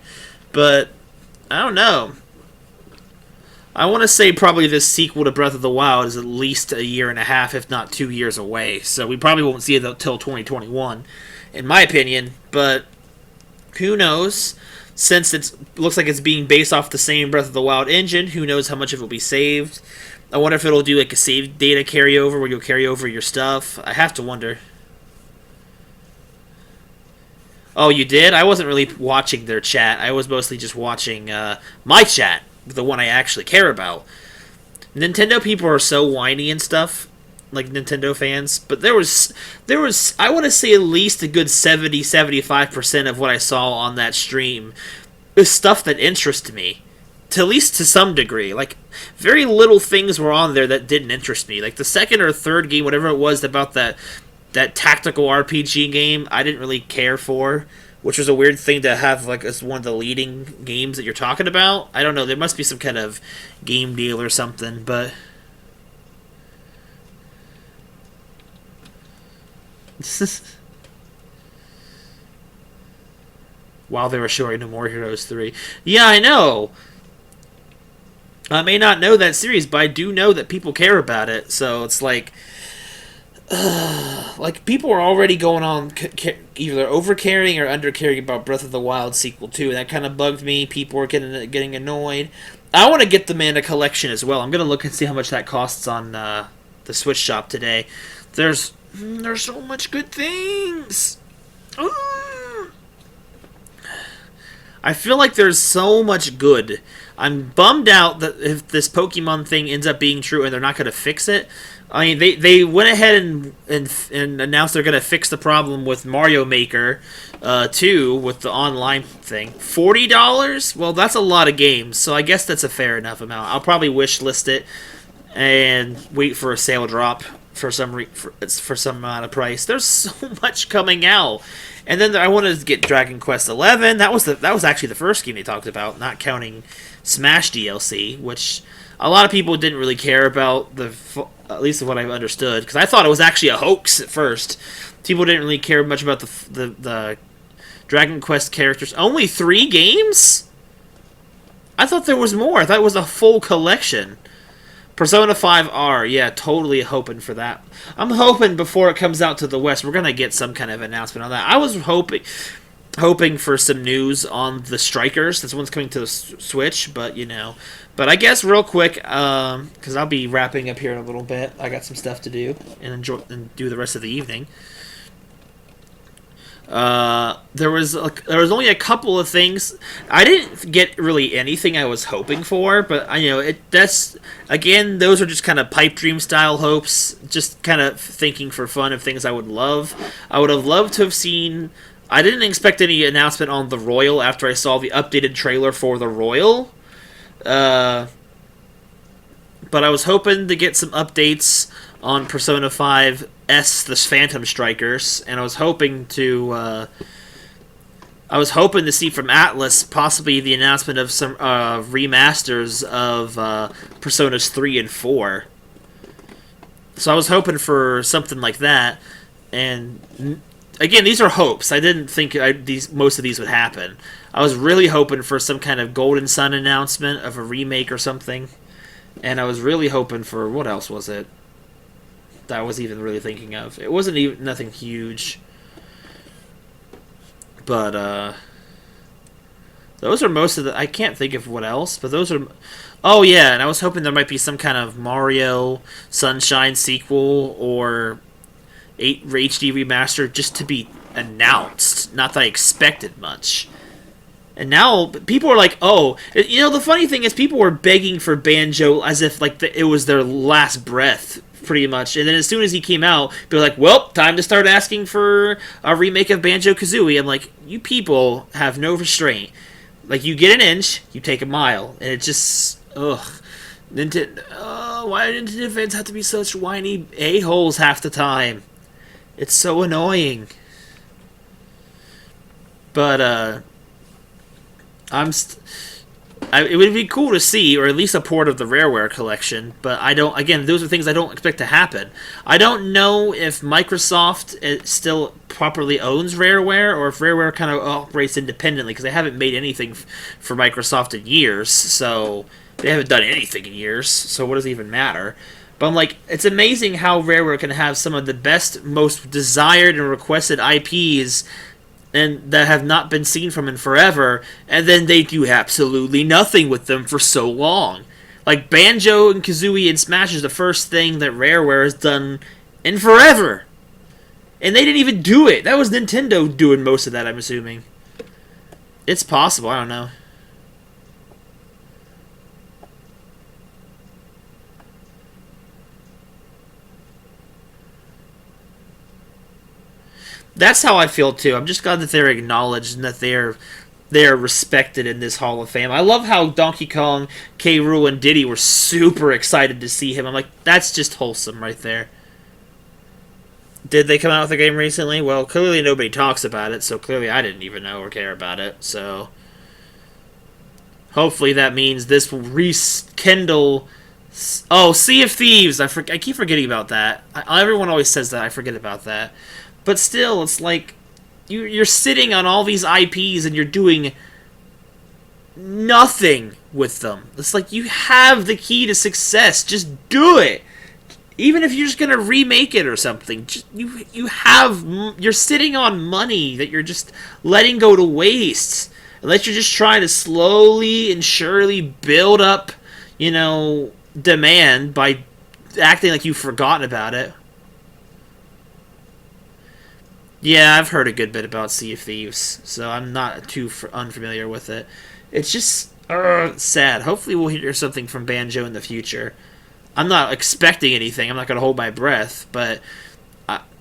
but I don't know. I want to say probably this sequel to Breath of the Wild is at least a year and a half, if not 2 years away. So we probably won't see it until 2021, in my opinion. But who knows? Since it looks like it's being based off the same Breath of the Wild engine, who knows how much of it will be saved. I wonder if it'll do like a save data carryover where you'll carry over your stuff. I have to wonder. Oh, you did? I wasn't really watching their chat. I was mostly just watching my chat, the one I actually care about. Nintendo people are so whiny and stuff, like Nintendo fans, but there was I want to say at least a good 70-75% of what I saw on that stream is stuff that interests me, to at least to some degree. Like, very little things were on there that didn't interest me. Like the second or third game, whatever it was about that tactical RPG game, I didn't really care for, which was a weird thing to have like as one of the leading games that you're talking about. I don't know, there must be some kind of game deal or something, but while they were showing No More Heroes 3. Yeah, I know. I may not know that series, but I do know that people care about it, so it's like people are already going on either over-caring or under-caring about Breath of the Wild sequel 2, and that kind of bugged me. People are getting annoyed. I want to get the Mana Collection as well. I'm going to look and see how much that costs on the Switch shop today. There's so much good things. I feel like there's so much good. I'm bummed out that if this Pokemon thing ends up being true and they're not going to fix it. I mean, they went ahead and announced they're going to fix the problem with Mario Maker 2 with the online thing. $40? Well, that's a lot of games, so I guess that's a fair enough amount. I'll probably wish list it and wait for a sale drop for some amount of price. There's so much coming out. And then I wanted to get Dragon Quest 11. That was actually the first game they talked about, not counting Smash DLC, which a lot of people didn't really care about, at least what I've understood, because I thought it was actually a hoax at first. People didn't really care much about the Dragon Quest characters. Only 3 games? I thought there was more. I thought it was a full collection. Persona 5 R, yeah, totally hoping for that. I'm hoping before it comes out to the West, we're going to get some kind of announcement on that. I was hoping for some news on the Strikers. This one's coming to the Switch, but, you know. But I guess real quick, because I'll be wrapping up here in a little bit. I got some stuff to do and do the rest of the evening. There was only a couple of things. I didn't get really anything I was hoping for, but again, those are just kind of pipe dream style hopes, just kind of thinking for fun of things I would love. I would have loved to have seen. I didn't expect any announcement on the Royal after I saw the updated trailer for the Royal. But I was hoping to get some updates on Persona 5 S, the Phantom Strikers, and I was hoping to see from Atlas possibly the announcement of some remasters of Personas 3 and 4. So I was hoping for something like that, and again, these are hopes. I didn't think most of these would happen. I was really hoping for some kind of Golden Sun announcement of a remake or something, and I was really hoping for, what else was it that I was even really thinking of? It wasn't even nothing huge, but Those are most of the... I can't think of what else, but those are... Oh, yeah, and I was hoping there might be some kind of Mario Sunshine sequel or HD remaster just to be announced. Not that I expected much. And now people are like, oh... You know, the funny thing is people were begging for Banjo as if like it was their last breath, pretty much. And then as soon as he came out, they were like, well, time to start asking for a remake of Banjo-Kazooie. I'm like, you people have no restraint. Like, you get an inch, you take a mile. And it just... Ugh. Nintendo... why do Nintendo fans have to be such whiny a-holes half the time? It's so annoying. But, it would be cool to see, or at least a port of the Rareware collection, but I don't... Again, those are things I don't expect to happen. I don't know if Microsoft still properly owns Rareware, or if Rareware kind of operates independently, because they haven't made anything for Microsoft in years, so... They haven't done anything in years, so what does it even matter? But I'm like, it's amazing how Rareware can have some of the best, most desired and requested IPs and that have not been seen from in forever, and then they do absolutely nothing with them for so long. Like, Banjo and Kazooie and Smash is the first thing that Rareware has done in forever. And they didn't even do it. That was Nintendo doing most of that, I'm assuming. It's possible, I don't know. That's how I feel too. I'm just glad that they're acknowledged and that they're respected in this Hall of Fame. I love how Donkey Kong, K. Rool, and Diddy were super excited to see him. I'm like, that's just wholesome right there. Did they come out with a game recently? Well, clearly nobody talks about it, so clearly I didn't even know or care about it. So hopefully that means this will rekindle... Oh, Sea of Thieves! I keep forgetting about that. Everyone always says that. I forget about that. But still, it's like, you're sitting on all these IPs and you're doing nothing with them. It's like, you have the key to success. Just do it. Even if you're just going to remake it or something. Just, you're sitting on money that you're just letting go to waste. Unless you're just trying to slowly and surely build up, you know, demand by acting like you've forgotten about it. Yeah, I've heard a good bit about Sea of Thieves, so I'm not too unfamiliar with it. It's just sad. Hopefully we'll hear something from Banjo in the future. I'm not expecting anything. I'm not going to hold my breath, but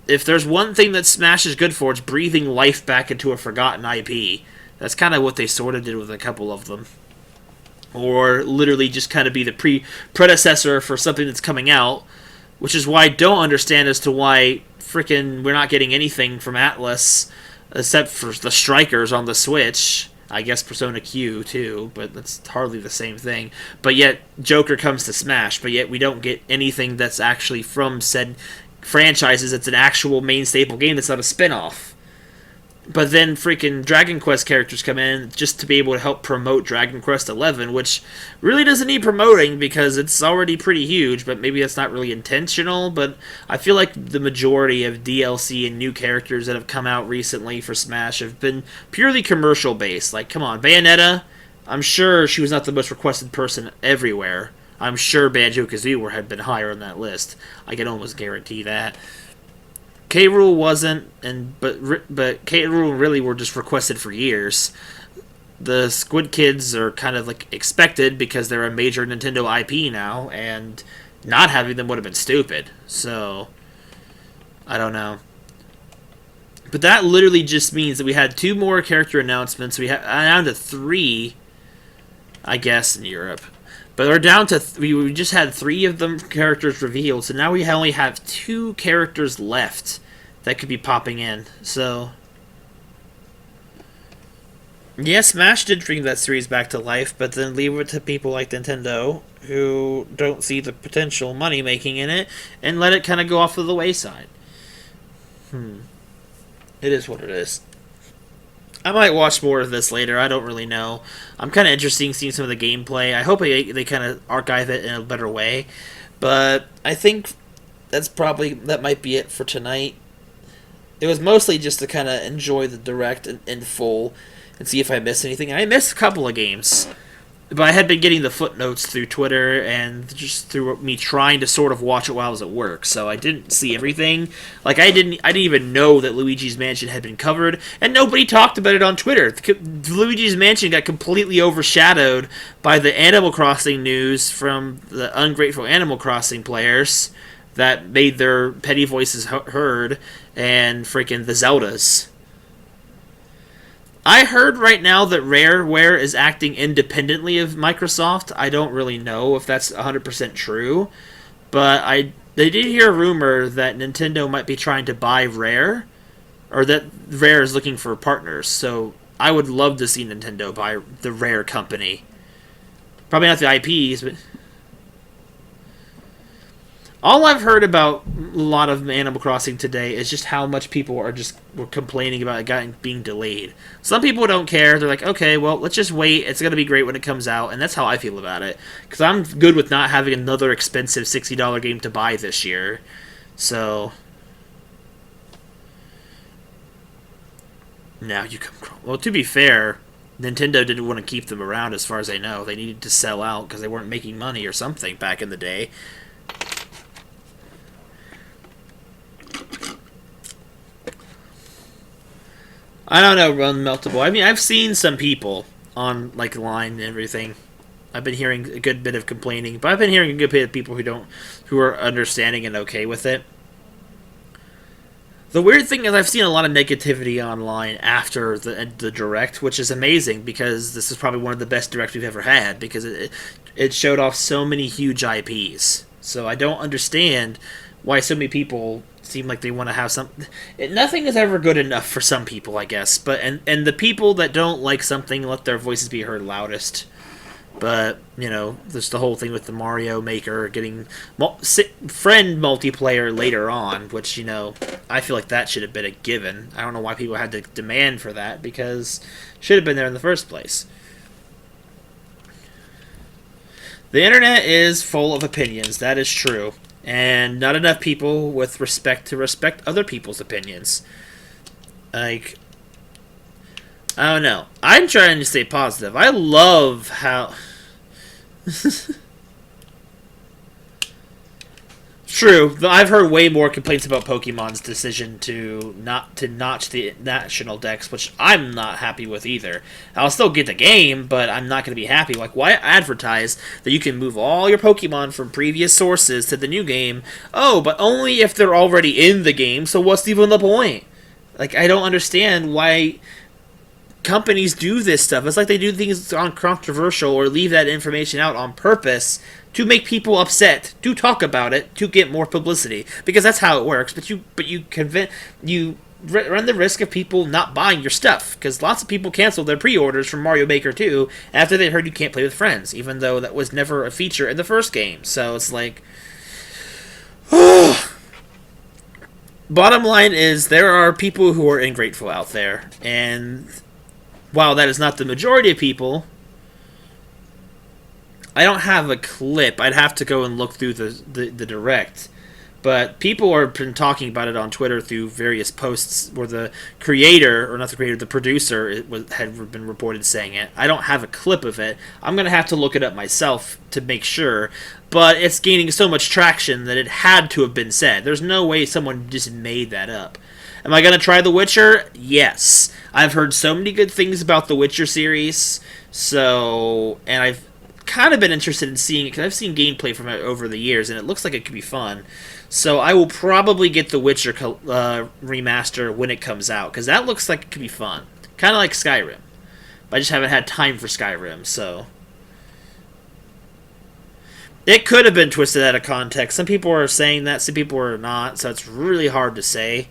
if there's one thing that Smash is good for, it's breathing life back into a forgotten IP. That's kind of what they sort of did with a couple of them. Or literally just kind of be the predecessor for something that's coming out, which is why I don't understand as to why freaking we're not getting anything from Atlas except for the Strikers on the Switch. I guess Persona Q too, but that's hardly the same thing. But yet Joker comes to Smash, but yet we don't get anything that's actually from said franchises. It's an actual main staple game that's not a spin-off. But then freaking Dragon Quest characters come in just to be able to help promote Dragon Quest XI, which really doesn't need promoting because it's already pretty huge, but maybe that's not really intentional. But I feel like the majority of DLC and new characters that have come out recently for Smash have been purely commercial based. Like, come on, Bayonetta, I'm sure she was not the most requested person everywhere. I'm sure Banjo-Kazooie had been higher on that list. I can almost guarantee that. K. Rool wasn't, but K. Rool really were just requested for years. The Squid Kids are kind of like expected because they're a major Nintendo IP now, and not having them would have been stupid. So, I don't know. But that literally just means that we had 2 more character announcements. We have down to 3, I guess, in Europe. But we're down to... we just had 3 of them characters revealed, so now we only have 2 characters left that could be popping in. So, yeah, Smash did bring that series back to life, but then leave it to people like Nintendo, who don't see the potential money making in it, and let it kind of go off of the wayside. It is what it is. I might watch more of this later. I don't really know. I'm kind of interested in seeing some of the gameplay. I hope they kind of archive it in a better way. But I think that might be it for tonight. It was mostly just to kind of enjoy the Direct in full and see if I missed anything. And I missed a couple of games. But I had been getting the footnotes through Twitter and just through me trying to sort of watch it while I was at work, so I didn't see everything. Like I didn't even know that Luigi's Mansion had been covered, and nobody talked about it on Twitter. Luigi's Mansion got completely overshadowed by the Animal Crossing news from the ungrateful Animal Crossing players that made their petty voices heard, and freaking the Zeldas. I heard right now that Rareware is acting independently of Microsoft. I don't really know if that's 100% true, but they did hear a rumor that Nintendo might be trying to buy Rare, or that Rare is looking for partners. So I would love to see Nintendo buy the Rare company. Probably not the IPs, but all I've heard about a lot of Animal Crossing today is just how much people were complaining about it being delayed. Some people don't care. They're like, okay, well, let's just wait. It's going to be great when it comes out. And that's how I feel about it. Because I'm good with not having another expensive $60 game to buy this year. So now you come... Well, to be fair, Nintendo didn't want to keep them around as far as I know. They needed to sell out because they weren't making money or something back in the day. I don't know, Unmeltable. I mean, I've seen some people on like line and everything. I've been hearing a good bit of complaining, but I've been hearing a good bit of people who are understanding and okay with it. The weird thing is I've seen a lot of negativity online after the Direct, which is amazing because this is probably one of the best Directs we've ever had because it showed off so many huge IPs. So I don't understand why so many people seem like they want to have some... Nothing is ever good enough for some people, I guess. But and the people that don't like something let their voices be heard loudest. But, you know, there's the whole thing with the Mario Maker getting friend multiplayer later on, which, you know, I feel like that should have been a given. I don't know why people had to demand for that, because it should have been there in the first place. The internet is full of opinions, that is true. And not enough people with respect to respect other people's opinions. Like, I don't know. I'm trying to stay positive. I love how... True. I've heard way more complaints about Pokemon's decision to notch the national dex, which I'm not happy with either. I'll still get the game, but I'm not going to be happy. Like, why advertise that you can move all your Pokemon from previous sources to the new game? Oh, but only if they're already in the game, so what's even the point? Like, I don't understand why companies do this stuff. It's like they do things controversial or leave that information out on purpose to make people upset, to talk about it, to get more publicity, because that's how it works. But you run the risk of people not buying your stuff, because lots of people canceled their pre-orders from Mario Maker 2 after they heard you can't play with friends, even though that was never a feature in the first game. So it's like, bottom line is there are people who are ungrateful out there, and while that is not the majority of people, I don't have a clip. I'd have to go and look through the Direct. But people have been talking about it on Twitter through various posts where the creator, or not the creator, the producer had been reported saying it. I don't have a clip of it. I'm going to have to look it up myself to make sure. But it's gaining so much traction that it had to have been said. There's no way someone just made that up. Am I going to try The Witcher? Yes. I've heard so many good things about the Witcher series. And I've kind of been interested in seeing it because I've seen gameplay from it over the years, and it looks like it could be fun. So I will probably get the Witcher remaster when it comes out, because that looks like it could be fun. Kind of like Skyrim. But I just haven't had time for Skyrim, so... It could have been twisted out of context. Some people are saying that, some people are not, so it's really hard to say.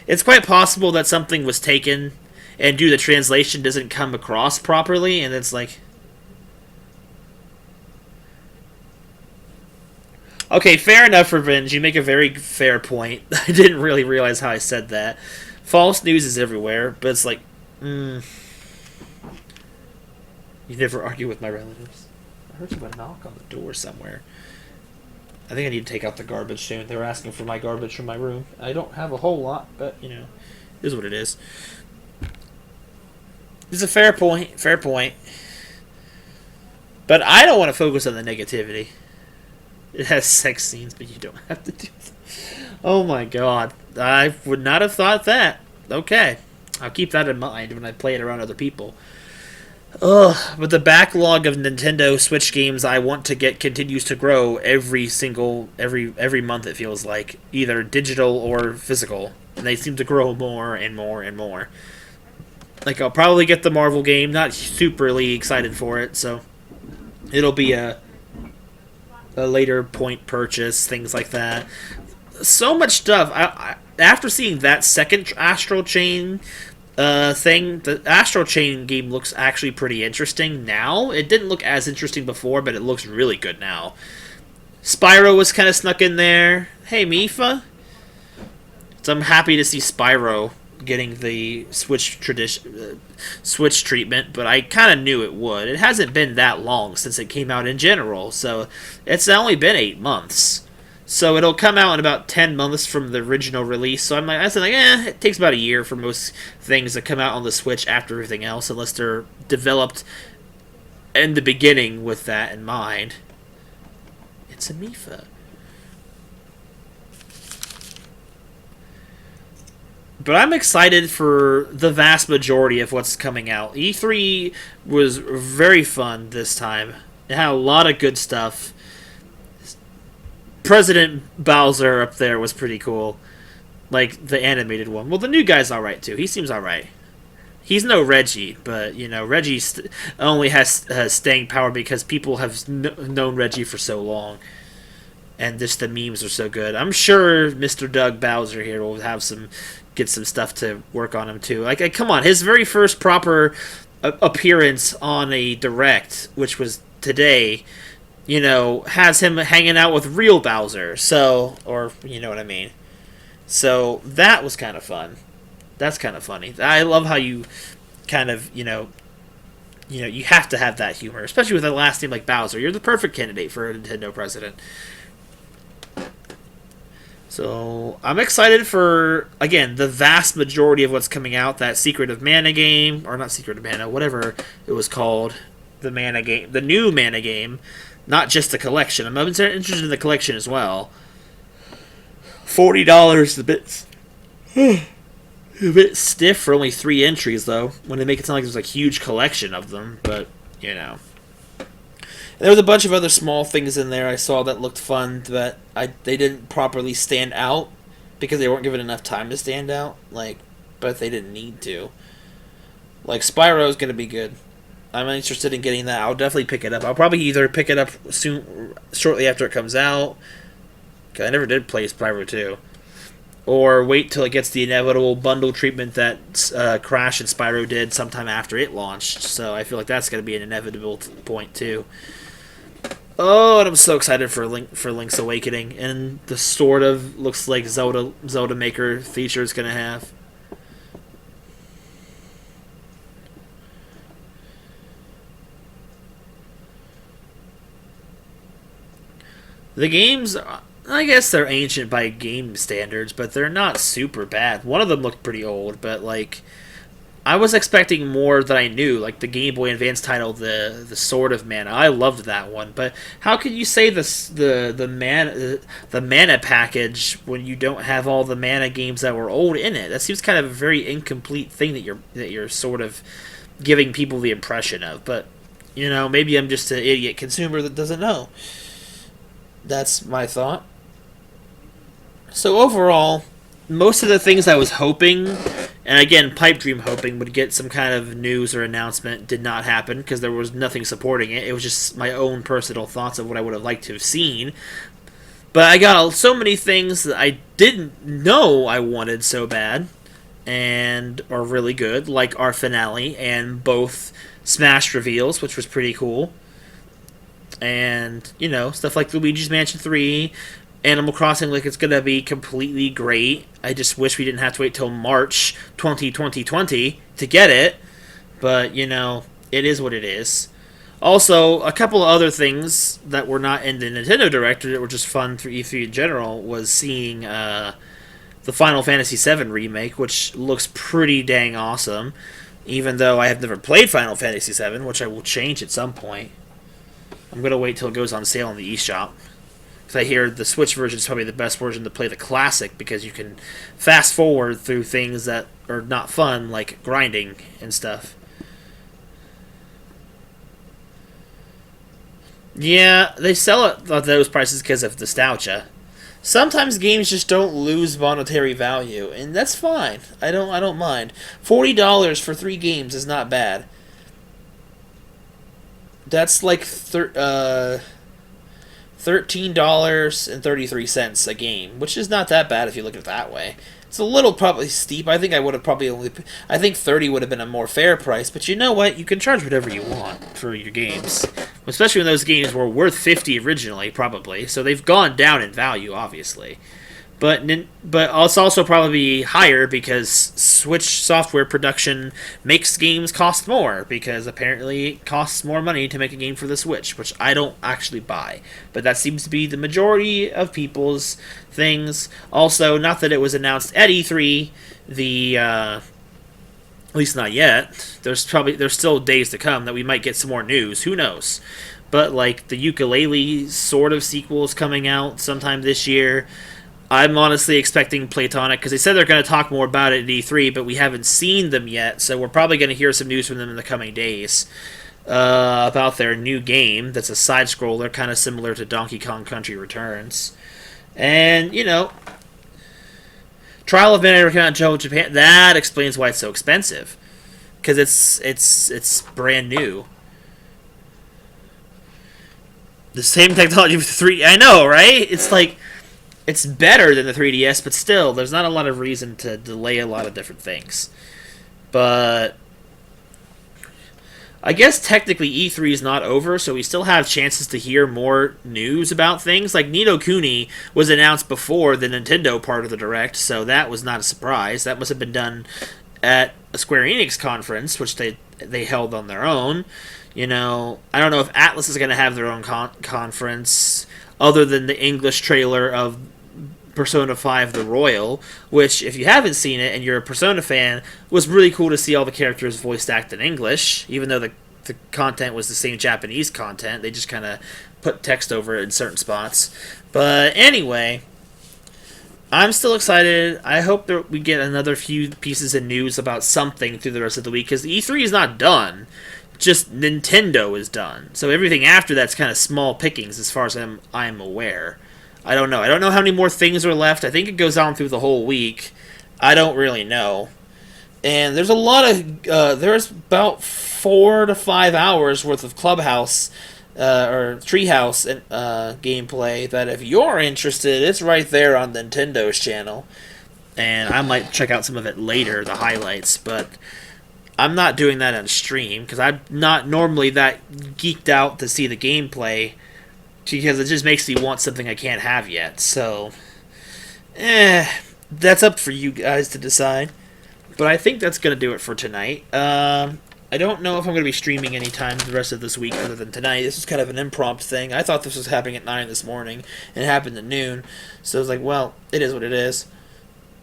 It's quite possible that something was taken, and due to the translation doesn't come across properly, and it's like... Okay, fair enough, Revenge. You make a very fair point. I didn't really realize how I said that. False news is everywhere, but it's like... You never argue with my relatives. I heard someone knock on the door somewhere. I think I need to take out the garbage soon. They were asking for my garbage from my room. I don't have a whole lot, but, you know, it is what it is. It's a fair point. Fair point. But I don't want to focus on the negativity. It has sex scenes, but you don't have to do that. Oh my god. I would not have thought that. Okay. I'll keep that in mind when I play it around other people. Ugh, but the backlog of Nintendo Switch games I want to get continues to grow every month, it feels like. Either digital or physical. And they seem to grow more and more and more. Like, I'll probably get the Marvel game. Not superly excited for it, so it'll be a later point purchase, things like that. So much stuff. After seeing that second Astral Chain thing, the Astral Chain game looks actually pretty interesting now. It didn't look as interesting before, but it looks really good now. Spyro was kind of snuck in there. Hey, Mifa. So I'm happy to see Spyro getting the Switch treatment, but I kind of knew it would. It hasn't been that long since it came out in general, so it's only been 8 months. So it'll come out in about 10 months from the original release. So I said, it takes about a year for most things to come out on the Switch after everything else, unless they're developed in the beginning with that in mind. It's a Mifa. But I'm excited for the vast majority of what's coming out. E3 was very fun this time. It had a lot of good stuff. President Bowser up there was pretty cool. Like, the animated one. Well, the new guy's alright, too. He seems alright. He's no Reggie, but, Reggie only has staying power because people have known Reggie for so long. And just the memes are so good. I'm sure Mr. Doug Bowser here will have get some stuff to work on him, too. Like, come on, his very first proper appearance on a Direct, which was today, has him hanging out with real Bowser. So, or, you know what I mean. So, that was kind of fun. That's kind of funny. I love how you kind of, you have to have that humor, especially with a last name like Bowser. You're the perfect candidate for a Nintendo president. So, I'm excited for, again, the vast majority of what's coming out. That Secret of Mana game, or not Secret of Mana, whatever it was called. The Mana game, the new Mana game. Not just the collection. I'm interested in the collection as well. $40 a bit stiff for only 3 entries, though. When they make it sound like there's a huge collection of them, but, There was a bunch of other small things in there I saw that looked fun, but they didn't properly stand out because they weren't given enough time to stand out. But they didn't need to. Like, Spyro's gonna be good. I'm interested in getting that. I'll definitely pick it up. I'll probably either pick it up shortly after it comes out, because I never did play Spyro 2, or wait till it gets the inevitable bundle treatment that Crash and Spyro did sometime after it launched. So I feel like that's going to be an inevitable point too. Oh, and I'm so excited for Link's Awakening, and the sort of looks like Zelda Maker feature it's going to have. The games, I guess they're ancient by game standards, but they're not super bad. One of them looked pretty old, but I was expecting more than I knew. Like the Game Boy Advance title, the Sword of Mana. I loved that one, but how can you say the Mana package when you don't have all the Mana games that were old in it? That seems kind of a very incomplete thing that you're sort of giving people the impression of. But maybe I'm just an idiot consumer that doesn't know. That's my thought. So overall, most of the things I was hoping, and again, pipe dream hoping, would get some kind of news or announcement did not happen because there was nothing supporting it. It was just my own personal thoughts of what I would have liked to have seen. But I got so many things that I didn't know I wanted so bad and are really good, like our finale and both Smash reveals, which was pretty cool. And, stuff like Luigi's Mansion 3, Animal Crossing, it's going to be completely great. I just wish we didn't have to wait till March 2020 to get it. But, it is what it is. Also, a couple of other things that were not in the Nintendo Direct that were just fun through E3 in general was seeing the Final Fantasy VII Remake, which looks pretty dang awesome. even though I have never played Final Fantasy VII, which I will change at some point. I'm going to wait till it goes on sale in the eShop. Because I hear the Switch version is probably the best version to play the classic, because you can fast forward through things that are not fun, like grinding and stuff. Yeah, they sell it at those prices because of nostalgia. Sometimes games just don't lose monetary value, and that's fine. I don't mind. $40 for 3 games is not bad. That's like $13.33 a game, which is not that bad if you look at it that way. It's a little probably steep. I think I would have probably only. I think 30 would have been a more fair price, but you know what? You can charge whatever you want for your games, especially when those games were worth 50 originally, probably. So they've gone down in value, obviously. But it's also probably higher because Switch software production makes games cost more, because apparently it costs more money to make a game for the Switch, which I don't actually buy. But that seems to be the majority of people's things. Also, not that it was announced at E3, at least not yet. There's still days to come that we might get some more news. Who knows? But like the ukulele sort of sequel is coming out sometime this year. I'm honestly expecting Platonic, because they said they're going to talk more about it at E3, but we haven't seen them yet, so we're probably going to hear some news from them in the coming days about their new game that's a side-scroller, kind of similar to Donkey Kong Country Returns. And, you know, Trial of Mana came out in Japan. That explains why it's so expensive, because it's brand new. The same technology with the 3D. I know, right? It's like... It's better than the 3DS, but still, there's not a lot of reason to delay a lot of different things. But I guess technically E3 is not over, so we still have chances to hear more news about things. Like Ni no Kuni was announced before the Nintendo part of the Direct, so that was not a surprise. That must have been done at a Square Enix conference, which they held on their own. You know, I don't know if Atlas is going to have their own conference, other than the English trailer of Persona 5 The Royal, which, if you haven't seen it and you're a Persona fan, was really cool to see all the characters voiced acted in English, even though the content was the same Japanese content. They just kind of put text over it in certain spots. But anyway, I'm still excited. I hope that we get another few pieces of news about something through the rest of the week, because E3 is not done. Just Nintendo is done. So everything after that's kind of small pickings as far as I'm aware. I don't know. I don't know how many more things are left. I think it goes on through the whole week. I don't really know. And there's a lot of... there's about 4 to 5 hours worth of Clubhouse or Treehouse gameplay that if you're interested, it's right there on Nintendo's channel. And I might check out some of it later, the highlights, but... I'm not doing that on stream, because I'm not normally that geeked out to see the gameplay, because it just makes me want something I can't have yet. So, that's up for you guys to decide. But I think that's going to do it for tonight. I don't know if I'm going to be streaming anytime the rest of this week other than tonight. This is kind of an impromptu thing. I thought this was happening at 9 this morning, and it happened at noon. So I was like, well, it is what it is.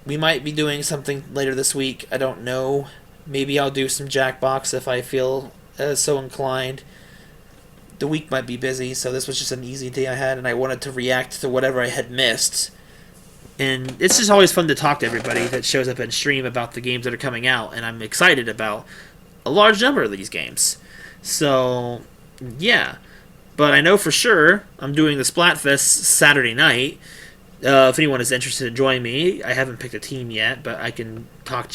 We might be doing something later this week. I don't know. Maybe I'll do some Jackbox if I feel so inclined. The week might be busy, so this was just an easy day I had, and I wanted to react to whatever I had missed. And it's just always fun to talk to everybody that shows up and stream about the games that are coming out, and I'm excited about a large number of these games. So, yeah. But I know for sure I'm doing the Splatfest Saturday night. If anyone is interested in joining me, I haven't picked a team yet, but I can talk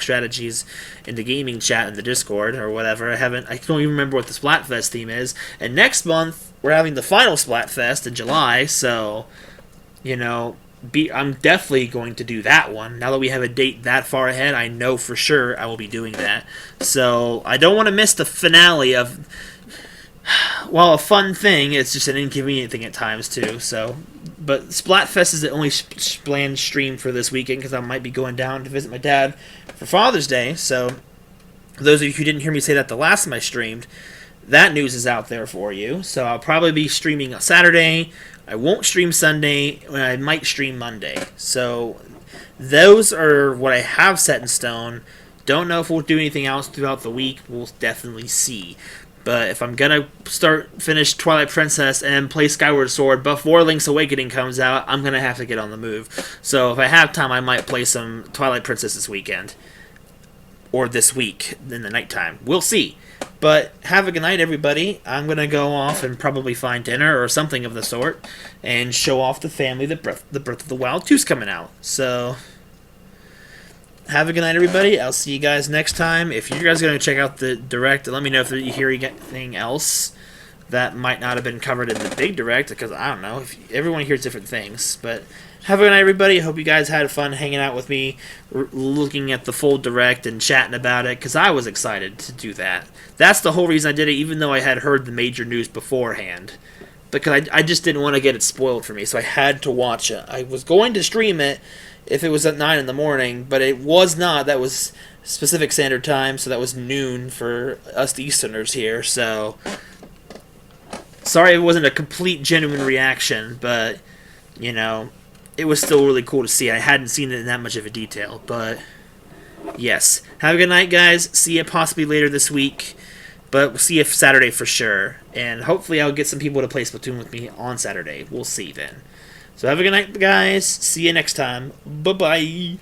strategies in the gaming chat in the Discord or whatever. I don't even remember what the Splatfest theme is. And next month we're having the final Splatfest in July, so you know, I'm definitely going to do that one. Now that we have a date that far ahead, I know for sure I will be doing that. So I don't want to miss the finale of, while a fun thing, it's just an inconvenient thing at times too. So, but Splatfest is the only planned stream for this weekend, because I might be going down to visit my dad for Father's Day. So, for those of you who didn't hear me say that the last time I streamed, that news is out there for you. So I'll probably be streaming on Saturday. I won't stream Sunday, and I might stream Monday. So those are what I have set in stone. Don't know if we'll do anything else throughout the week. We'll definitely see. But if I'm gonna finish Twilight Princess and play Skyward Sword before Link's Awakening comes out, I'm gonna have to get on the move. So if I have time, I might play some Twilight Princess this weekend. Or this week, in the nighttime. We'll see. But have a good night, everybody. I'm gonna go off and probably find dinner or something of the sort, and show off the family that Breath of the Wild 2's coming out. So have a good night, everybody. I'll see you guys next time. If you guys are going to check out the Direct, let me know if you hear anything else that might not have been covered in the big Direct, because I don't know. If everyone hears different things. But have a good night, everybody. I hope you guys had fun hanging out with me, looking at the full Direct and chatting about it, because I was excited to do that. That's the whole reason I did it, even though I had heard the major news beforehand. Because I just didn't want to get it spoiled for me, so I had to watch it. I was going to stream it if it was at 9 in the morning, but it was not. That was Pacific Standard Time, so that was noon for us Easterners here, so sorry it wasn't a complete, genuine reaction, but, you know, it was still really cool to see. I hadn't seen it in that much of a detail, but yes. Have a good night, guys. See you possibly later this week, but we'll see you Saturday for sure, and hopefully I'll get some people to play Splatoon with me on Saturday. We'll see then. So have a good night, guys. See you next time. Bye-bye.